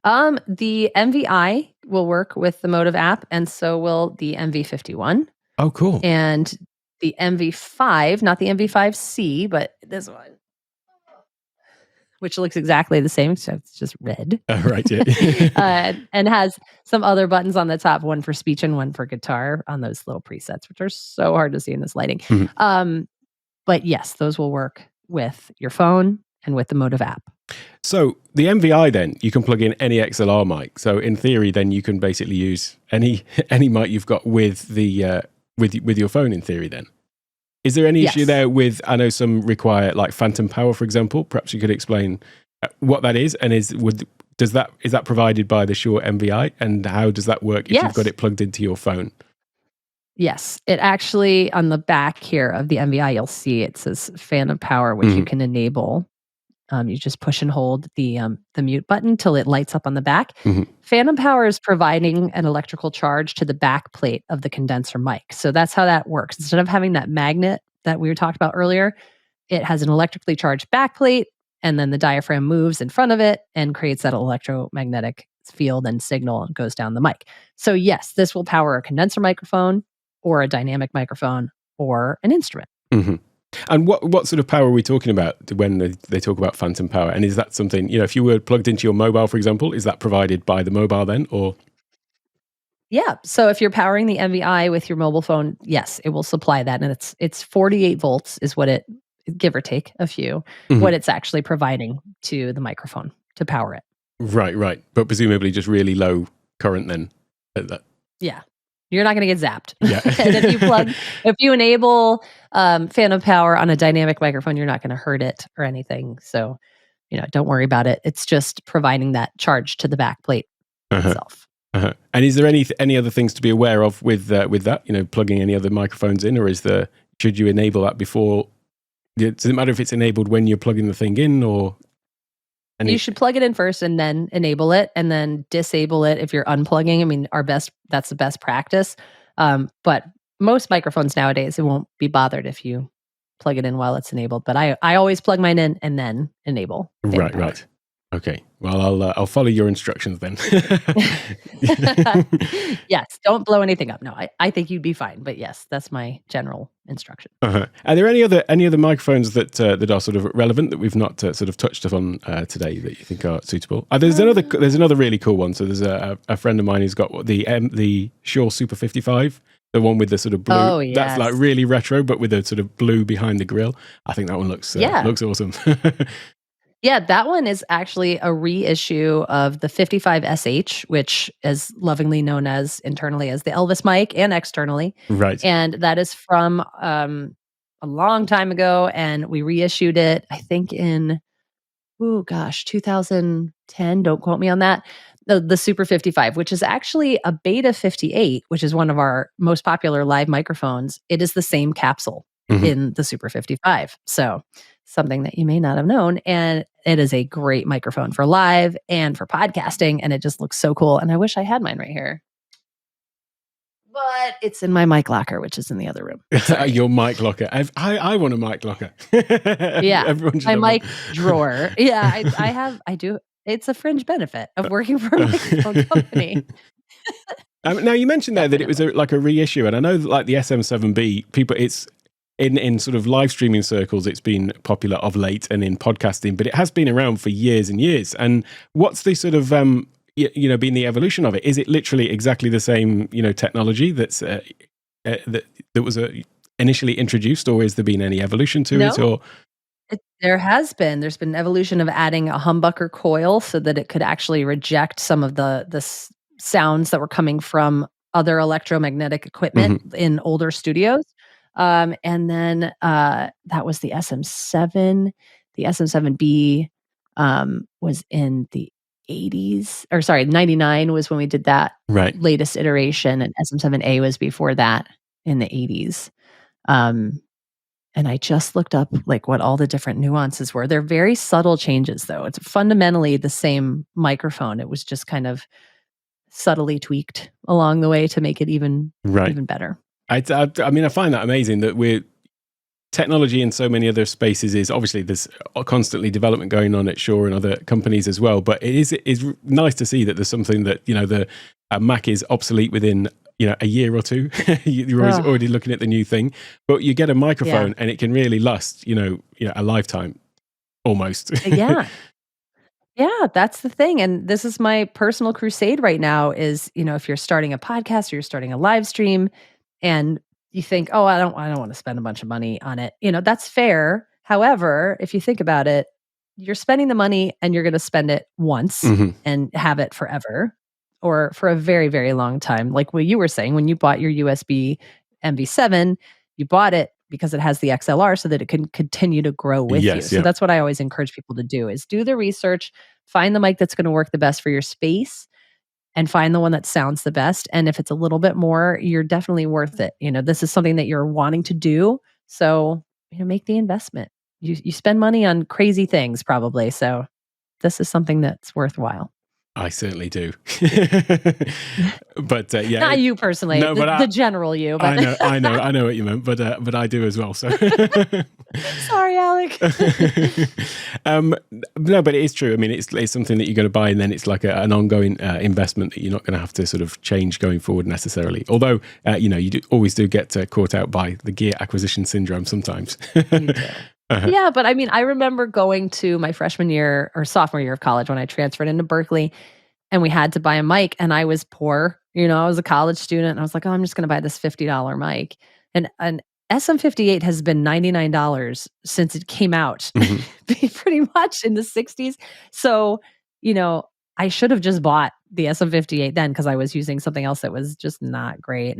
The MVI will work with the Motive app, and so will the MV51. Oh, cool. And the MV5, not the MV5C, but this one, which looks exactly the same, so it's just red. Right, yeah. And has some other buttons on the top, one for speech and one for guitar on those little presets, which are so hard to see in this lighting. But yes, those will work with your phone and with the Motive app. So the MVI, then, you can plug in any XLR mic. So in theory, then you can basically use any mic you've got with the with your phone, in theory, then. Is there any issue there with, I know some require like phantom power, for example. Perhaps you could explain what that is, and is that provided by the Shure MVI, and how does that work if you've got it plugged into your phone? Yes, it actually, on the back here of the MVI, you'll see it says phantom power, which you can enable. You just push and hold the mute button till it lights up on the back. Phantom power is providing an electrical charge to the back plate of the condenser mic. So that's how that works. Instead of having that magnet that we were talking about earlier, it has an electrically charged back plate, and then the diaphragm moves in front of it and creates that electromagnetic field and signal and goes down the mic. So yes, this will power a condenser microphone or a dynamic microphone or an instrument. And what sort of power are we talking about when they talk about phantom power? And is that something, if you were plugged into your mobile, for example, is that provided by the mobile then, or? Yeah. So if you're powering the MVI with your mobile phone, yes, it will supply that. And it's 48 volts is what it, give or take a few, what it's actually providing to the microphone to power it. Right. But presumably just really low current then. Yeah. You're not going to get zapped. Yeah. And if you enable phantom power on a dynamic microphone, you're not going to hurt it or anything. So, don't worry about it. It's just providing that charge to the back plate itself. And is there any other things to be aware of with that? Plugging any other microphones in, or should you enable that before? Does it matter if it's enabled when you're plugging the thing in, or? You should plug it in first and then enable it, and then disable it if you're unplugging. I mean, that's the best practice. But most microphones nowadays, it won't be bothered if you plug it in while it's enabled. But I always plug mine in and then enable. Right. Okay. Well, I'll follow your instructions then. Yes. Don't blow anything up. No, I think you'd be fine. But yes, that's my general instruction. Are there any other microphones that are sort of relevant that we've not sort of touched upon today that you think are suitable? There's another really cool one. So there's a friend of mine who's got the Shure Super 55. The one with the sort of blue. Oh, yes. That's like really retro, but with a sort of blue behind the grill. I think that one looks awesome. Yeah, that one is actually a reissue of the 55SH, which is lovingly known as internally as the Elvis mic and externally. Right. And that is from a long time ago, and we reissued it, I think in, 2010. Don't quote me on that. The Super 55, which is actually a Beta 58, which is one of our most popular live microphones. It is the same capsule in the Super 55. So something that you may not have known. And it is a great microphone for live and for podcasting. And it just looks so cool. And I wish I had mine right here. But it's in my mic locker, which is in the other room. Your mic locker. I want a mic locker. Yeah. My mic drawer. Yeah, I do. It's a fringe benefit of working for a microphone company. Now, you mentioned there that it was like a reissue. And I know that like the SM7B, it's in sort of live streaming circles, it's been popular of late and in podcasting, but it has been around for years and years. And what's the sort of, been the evolution of it? Is it literally exactly the same, technology that was initially introduced, or has there been any evolution to it? Or There's been evolution of adding a humbucker coil so that it could actually reject some of the sounds that were coming from other electromagnetic equipment in older studios. And then that was the SM7. The SM7B was in the 80s, 99 was when we did that latest iteration, and SM7A was before that in the 80s. And I just looked up like what all the different nuances were. They're very subtle changes, though. It's fundamentally the same microphone. It was just kind of subtly tweaked along the way to make it even better. I mean, I find that amazing that technology in so many other spaces is obviously there's constantly development going on at Shure and other companies as well. But it is nice to see that there's something that the Mac is obsolete within a year or two. You're already looking at the new thing, but you get a microphone and it can really last a lifetime almost. Yeah, that's the thing. And this is my personal crusade right now is, if you're starting a podcast or you're starting a live stream and you think, oh, I don't want to spend a bunch of money on it. That's fair. However, if you think about it, you're spending the money and you're going to spend it once and have it forever or for a very, very long time. Like what you were saying, when you bought your USB MV7, you bought it because it has the XLR so that it can continue to grow with you. So that's what I always encourage people to do is do the research, find the mic that's going to work the best for your space, and find the one that sounds the best. And if it's a little bit more, you're definitely worth it. This is something that you're wanting to do. So, make the investment. You spend money on crazy things probably. So this is something that's worthwhile. I certainly do. But not you personally, no, but the general you. But I know what you meant, but I do as well. So sorry, Alec. No, but it is true. I mean, it's something that you're going to buy, and then it's like an ongoing investment that you're not going to have to sort of change going forward necessarily. Although you always do get caught out by the gear acquisition syndrome sometimes. You do. Yeah, but I mean, I remember going to my freshman year or sophomore year of college when I transferred into Berkeley, and we had to buy a mic, and I was poor. I was a college student, and I was like, oh, I'm just going to buy this $50 mic. And an SM58 has been $99 since it came out, pretty much in the 60s. So, I should have just bought the SM58 then because I was using something else that was just not great.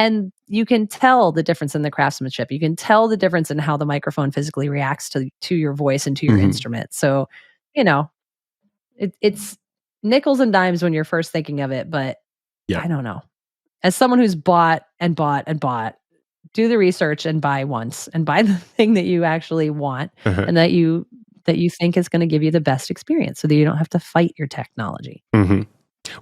And you can tell the difference in the craftsmanship. You can tell the difference in how the microphone physically reacts to your voice and to your instrument. So, you know, it's nickels and dimes when you're first thinking of it, but Yeah. I don't know. As someone who's bought and bought and bought, do the research and buy once and buy the thing that you actually want and that you think is going to give you the best experience so that you don't have to fight your technology.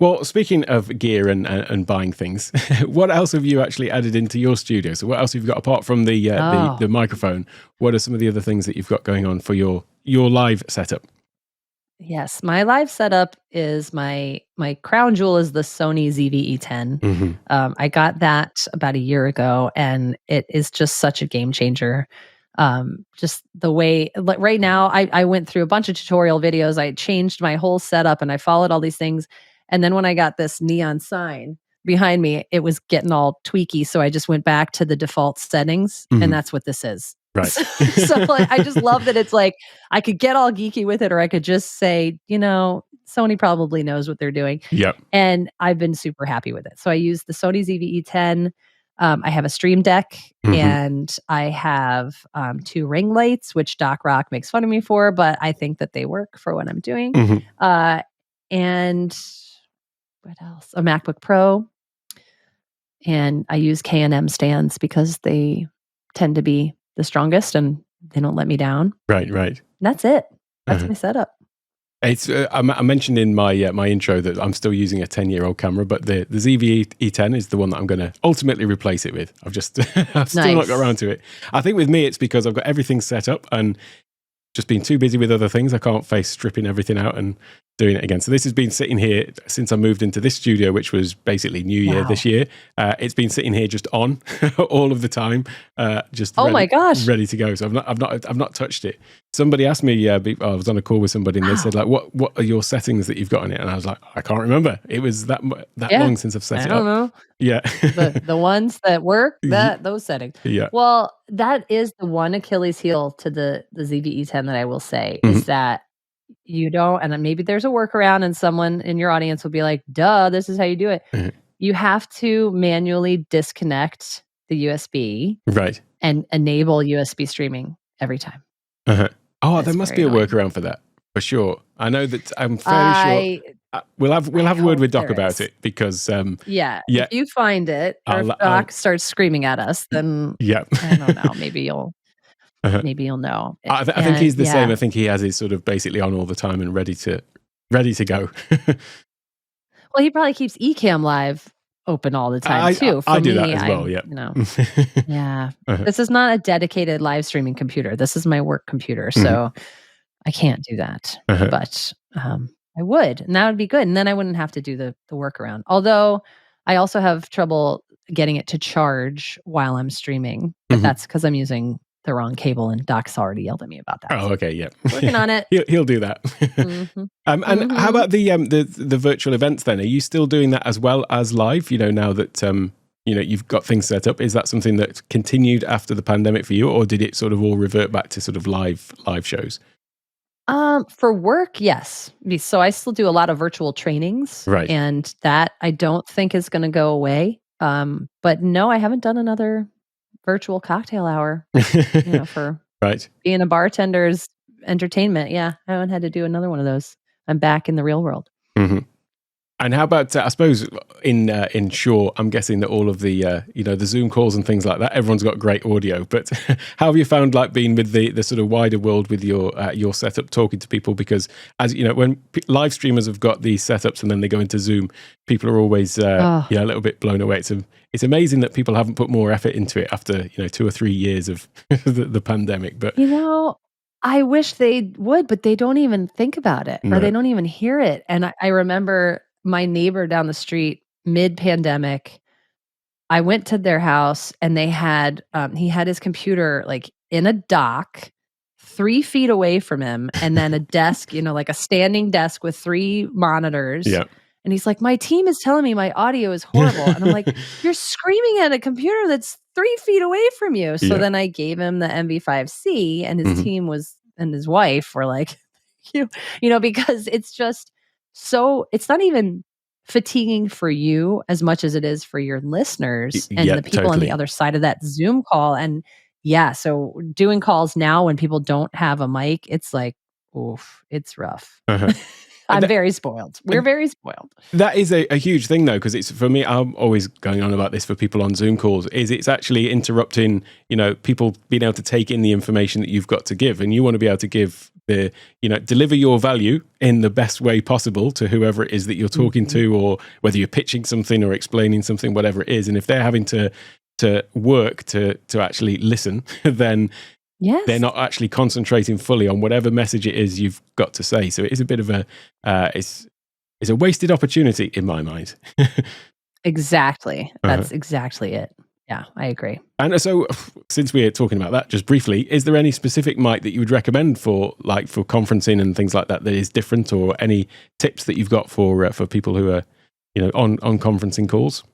Well, speaking of gear and buying things, what else have you actually added into your studio? So what else have you got apart from the microphone? What are some of the other things that you've got going on for your live setup? Yes, my live setup is my crown jewel is the Sony ZV-E10. I got that about a year ago, and it is just such a game changer. Just the way, like right now, I went through a bunch of tutorial videos. I changed my whole setup, and I followed all these things. And then when I got this neon sign behind me, it was getting all tweaky. So I just went back to the default settings, and that's what this is. Right. So like, I just love that it's like I could get all geeky with it, or I could just say, Sony probably knows what they're doing. Yep. And I've been super happy with it. So I use the Sony ZV-E10. I have a Stream Deck, and I have 2 ring lights, which Doc Rock makes fun of me for, but I think that they work for what I'm doing. And what else? A MacBook Pro. And I use K&M stands because they tend to be the strongest and they don't let me down. Right. And that's it. That's my setup. It's I mentioned in my my intro that I'm still using a 10-year-old camera, but the ZV-E10 is the one that I'm going to ultimately replace it with. I've still not got around to it. I think with me it's because I've got everything set up and just been too busy with other things. I can't face stripping everything out and doing it again. So this has been sitting here since I moved into this studio, which was basically New Year this year. It's been sitting here just on all of the time, my gosh, ready to go. So I've not touched it. Somebody asked me, I was on a call with somebody, and they said like, "What are your settings that you've got on it?" And I was like, "I can't remember. It was that long since I've set it up." I don't know. Yeah, the ones that work, those settings. Yeah. Well, that is the one Achilles heel to the ZV-E10 that I will say is that you don't, and maybe there's a workaround, and someone in your audience will be like, "Duh, this is how you do it." You have to manually disconnect the USB, right, and enable USB streaming every time. Oh, there must be a workaround for that, for sure. I know that I'm fairly sure. We'll have a word with Doc about it because if you find it, or if Doc starts screaming at us, then I don't know, maybe you'll know. I think he's the same. I think he has his sort of basically on all the time and ready to go. Well, he probably keeps Ecamm Live open all the time too. I do that as well. Yeah. This is not a dedicated live streaming computer. This is my work computer, so I can't do that. But I would, and that would be good. And then I wouldn't have to do the workaround. Although I also have trouble getting it to charge while I'm streaming, but that's because I'm using the wrong cable, and Doc's already yelled at me about that. Oh, okay, yeah. Working on it. He'll do that. And how about the virtual events then? Are you still doing that as well as live? Now that you've got things set up, is that something that continued after the pandemic for you, or did it sort of all revert back to sort of live shows? For work, yes. So I still do a lot of virtual trainings, right? And that I don't think is going to go away. But no, I haven't done another virtual cocktail hour, for being a bartender's entertainment. Yeah, I haven't had to do another one of those. I'm back in the real world. And how about, I suppose, in Shaw, I'm guessing that all of the, the Zoom calls and things like that, everyone's got great audio. But how have you found like being with the sort of wider world with your setup, talking to people? Because as you know, when live streamers have got these setups and then they go into Zoom, people are always a little bit blown away. It's amazing that people haven't put more effort into it after 2 or 3 years of the pandemic. But I wish they would, but they don't even think about it, or they don't even hear it. And I remember my neighbor down the street, mid-pandemic, I went to their house, and they had he had his computer like in a dock 3 feet away from him, and then a desk, like a standing desk with 3 monitors. Yeah. And he's like, "My team is telling me my audio is horrible." And I'm like, "You're screaming at a computer that's 3 feet away from you." So then I gave him the MV5C, and his team and his wife were like, because it's just so, it's not even fatiguing for you as much as it is for your listeners and Yeah, the people on the totally. other side of that Zoom call. And yeah, so doing calls now when people don't have a mic, it's like, oof, it's rough. Uh-huh. I'm That, very spoiled. We're very spoiled. that is a huge thing, though, because it's, for me, I'm always going on about this for people on Zoom calls, is it's actually interrupting, people being able to take in the information that you've got to give. And you want to be able to give deliver your value in the best way possible to whoever it is that you're talking to, or whether you're pitching something or explaining something, whatever it is. And if they're having to work to actually listen, then they're not actually concentrating fully on whatever message it is you've got to say. So it is a bit of a it's a wasted opportunity in my mind. Exactly. That's exactly it. Yeah, I agree. And so, since we're talking about that, just briefly, is there any specific mic that you would recommend for conferencing and things like that is different, or any tips that you've got for people who are on conferencing calls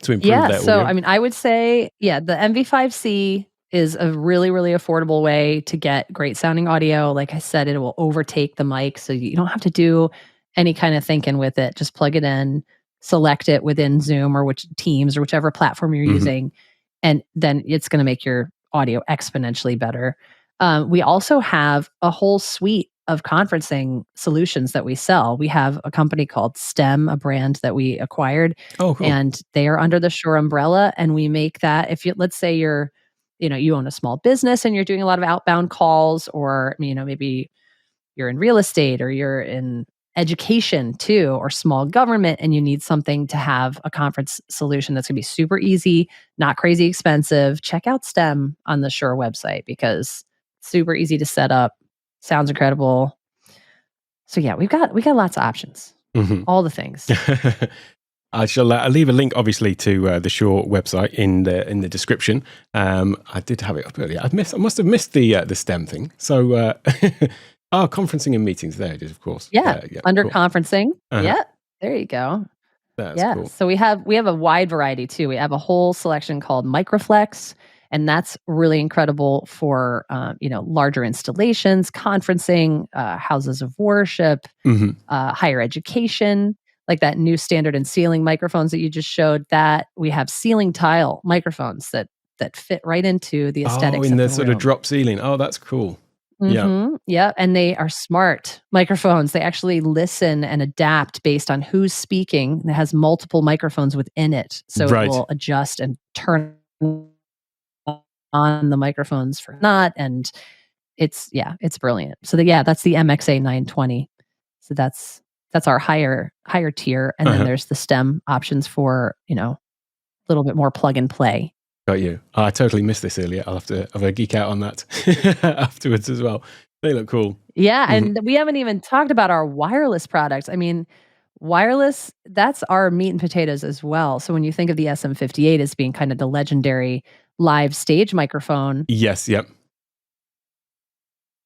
to improve their audio? So I mean, I would say, the MV5C is a really, really affordable way to get great sounding audio. Like I said, it will overtake the mic, so you don't have to do any kind of thinking with it. Just plug it in, select it within Zoom or Teams or whichever platform you're using, and then it's going to make your audio exponentially better. We also have a whole suite of conferencing solutions that we sell. We have a company called STEM, a brand that we acquired. Oh, cool. And they are under the Shure umbrella, and we make that. If you, let's say you own a small business and you're doing a lot of outbound calls, or maybe you're in real estate, or you're in education too, or small government, and you need something to have a conference solution that's going to be super easy, not crazy expensive, check out STEM on the Shure website, because it's super easy to set up, sounds incredible. So yeah, we got lots of options, all the things. I shall leave a link, obviously, to the Shure website in the description. I did have it up earlier. I must have missed the STEM thing. So, conferencing and meetings. There it is, of course. Under cool. conferencing. Yeah, there you go. That's cool. So we have a wide variety too. We have a whole selection called Microflex, and that's really incredible for larger installations, conferencing, houses of worship, higher education. Like that new standard and ceiling microphones that you just showed, that we have ceiling tile microphones that fit right into the aesthetics. In the sort of drop ceiling. Oh, that's cool. Yeah, and they are smart microphones. They actually listen and adapt based on who's speaking. It has multiple microphones within it, so it will adjust and turn on the microphones for not. And it's brilliant. So that's the MXA 920. So that's our higher tier, and then there's the STEM options for a little bit more plug and play. Got you. I totally missed this earlier. I'll have to geek out on that afterwards as well. They look cool. Yeah, and we haven't even talked about our wireless products. I mean, wireless, that's our meat and potatoes as well. So when you think of the SM58 as being kind of the legendary live stage microphone. Yes, yep.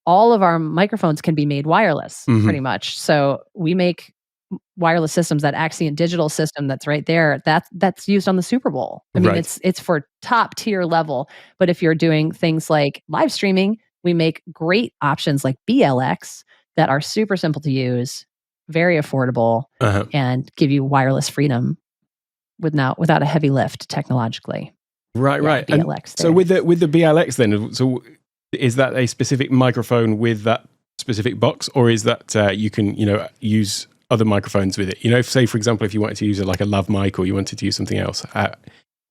All of our microphones can be made wireless, pretty much. So we make wireless systems. That Axient digital system that's right there, that's used on the Super Bowl. I mean, it's for top tier level. But if you're doing things like live streaming, we make great options like BLX that are super simple to use, very affordable, and give you wireless freedom without a heavy lift technologically. Right. BLX. So with the BLX then, so is that a specific microphone with that specific box, or is that you can use other microphones with it? Say for example, if you wanted to use like a lav mic, or you wanted to use something else,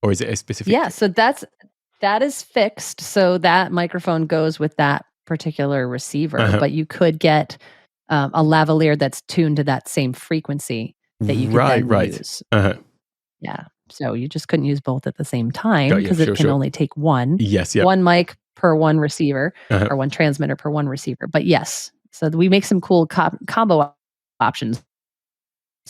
or is it a specific? Yeah, so that is fixed. So that microphone goes with that particular receiver, but you could get a lavalier that's tuned to that same frequency that you could then use. Yeah, so you just couldn't use both at the same time, because it can only take one. Yes, yeah. One mic per one receiver, or one transmitter per one receiver. But yes, so we make some cool combo options.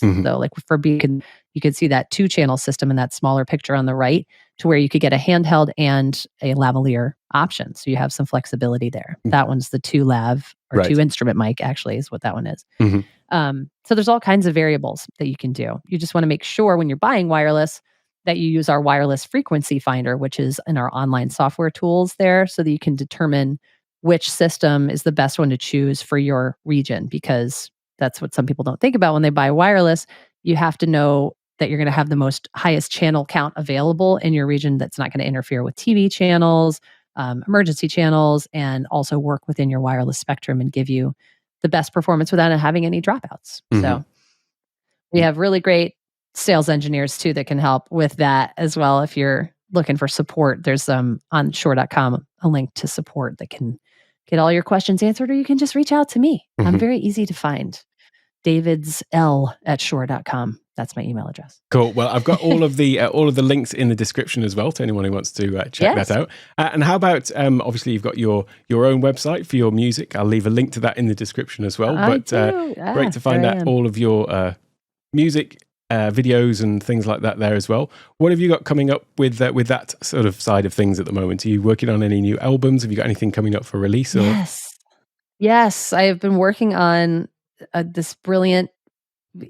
Though, like for Beacon, you could see that 2-channel system in that smaller picture on the right, to where you could get a handheld and a lavalier option. So you have some flexibility there. That one's the 2 lav or 2 instrument mic, actually, is what that one is. So there's all kinds of variables that you can do. You just want to make sure when you're buying wireless that you use our wireless frequency finder, which is in our online software tools there, so that you can determine which system is the best one to choose for your region, because that's what some people don't think about when they buy wireless. you have to know that you're going to have the highest channel count available in your region that's not going to interfere with TV channels, emergency channels, and also work within your wireless spectrum and give you the best performance without having any dropouts. So we have really great sales engineers too that can help with that as well. If you're looking for support, there's on Shure.com a link to support that can get all your questions answered, or you can just reach out to me. I'm very easy to find. davidsl@Shure.com. That's my email address. Cool. Well, I've got all of the links in the description as well to anyone who wants to check that out. And how about obviously you've got your own website for your music. I'll leave a link to that in the description as well. Great to find out all of your music videos and things like that there as well. What have you got coming up with that sort of side of things at the moment? Are you working on any new albums? Have you got anything coming up for release? Or? Yes. I have been working on this brilliant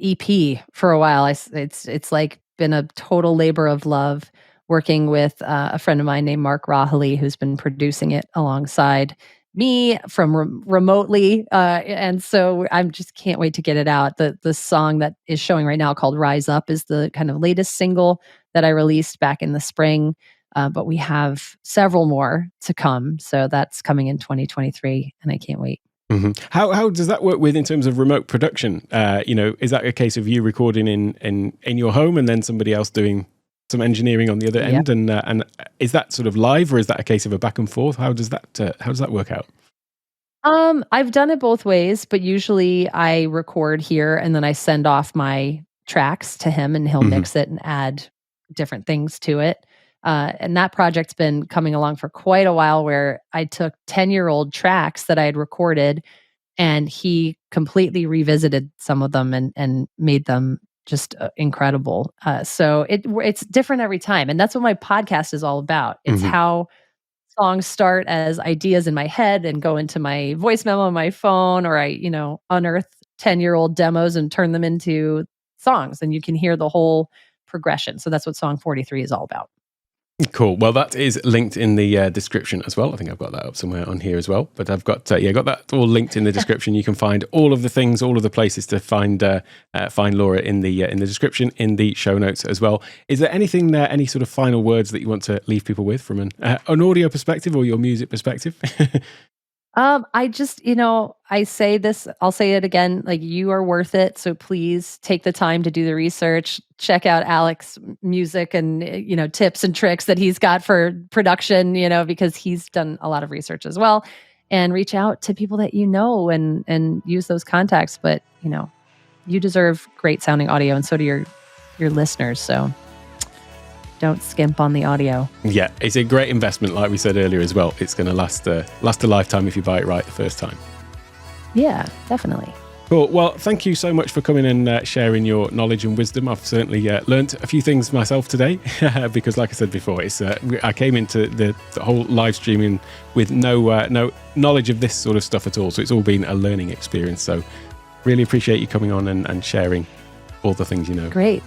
EP for a while. It's like been a total labor of love working with a friend of mine named Mark Rahley, who's been producing it alongside me from remotely. And so I'm just can't wait to get it out. The song that is showing right now called Rise Up is the kind of latest single that I released back in the spring. But we have several more to come. So that's coming in 2023 and I can't wait. How does that work in terms of remote production? Is that a case of you recording in your home and then somebody else doing some engineering on the other end? And is that sort of live, or is that a case of a back and forth? How does that work out? I've done it both ways, but usually I record here and then I send off my tracks to him and he'll mix it and add different things to it. And that project's been coming along for quite a while, where I took 10-year-old tracks that I had recorded and he completely revisited some of them and made them just incredible. So it's different every time. And that's what my podcast is all about. It's how songs start as ideas in my head and go into my voice memo on my phone, or I, unearth 10-year-old demos and turn them into songs, and you can hear the whole progression. So that's what Song 43 is all about. Cool. Well, that is linked in the description as well. I think I've got that up somewhere on here as well. But I've got got that all linked in the description. You can find all of the things, all of the places to find Laura in the description, in the show notes as well. Is there anything there, any sort of final words that you want to leave people with from an audio perspective or your music perspective? I just, I say this, I'll say it again, like, you are worth it. So please take the time to do the research, check out Alex's music and, tips and tricks that he's got for production, because he's done a lot of research as well, and reach out to people that and use those contacts. But, you deserve great sounding audio, and so do your listeners. So don't skimp on the audio. Yeah, it's a great investment, like we said earlier as well. It's going to last a lifetime if you buy it right the first time. Yeah, definitely. Cool. Well, thank you so much for coming and sharing your knowledge and wisdom. I've certainly learnt a few things myself today because, like I said before, I came into the whole live streaming with no knowledge of this sort of stuff at all. So it's all been a learning experience. So really appreciate you coming on and sharing all the things you know. Great.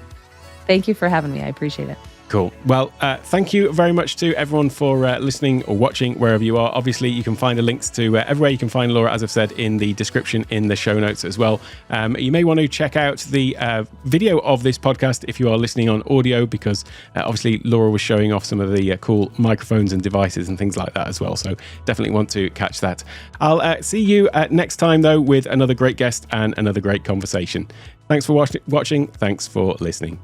Thank you for having me. I appreciate it. Cool. Well, thank you very much to everyone for listening or watching wherever you are. Obviously, you can find the links to everywhere you can find Laura, as I've said, in the description in the show notes as well. You may want to check out the video of this podcast if you are listening on audio, because obviously Laura was showing off some of the cool microphones and devices and things like that as well. So definitely want to catch that. I'll see you next time, though, with another great guest and another great conversation. Thanks for watching. Thanks for listening.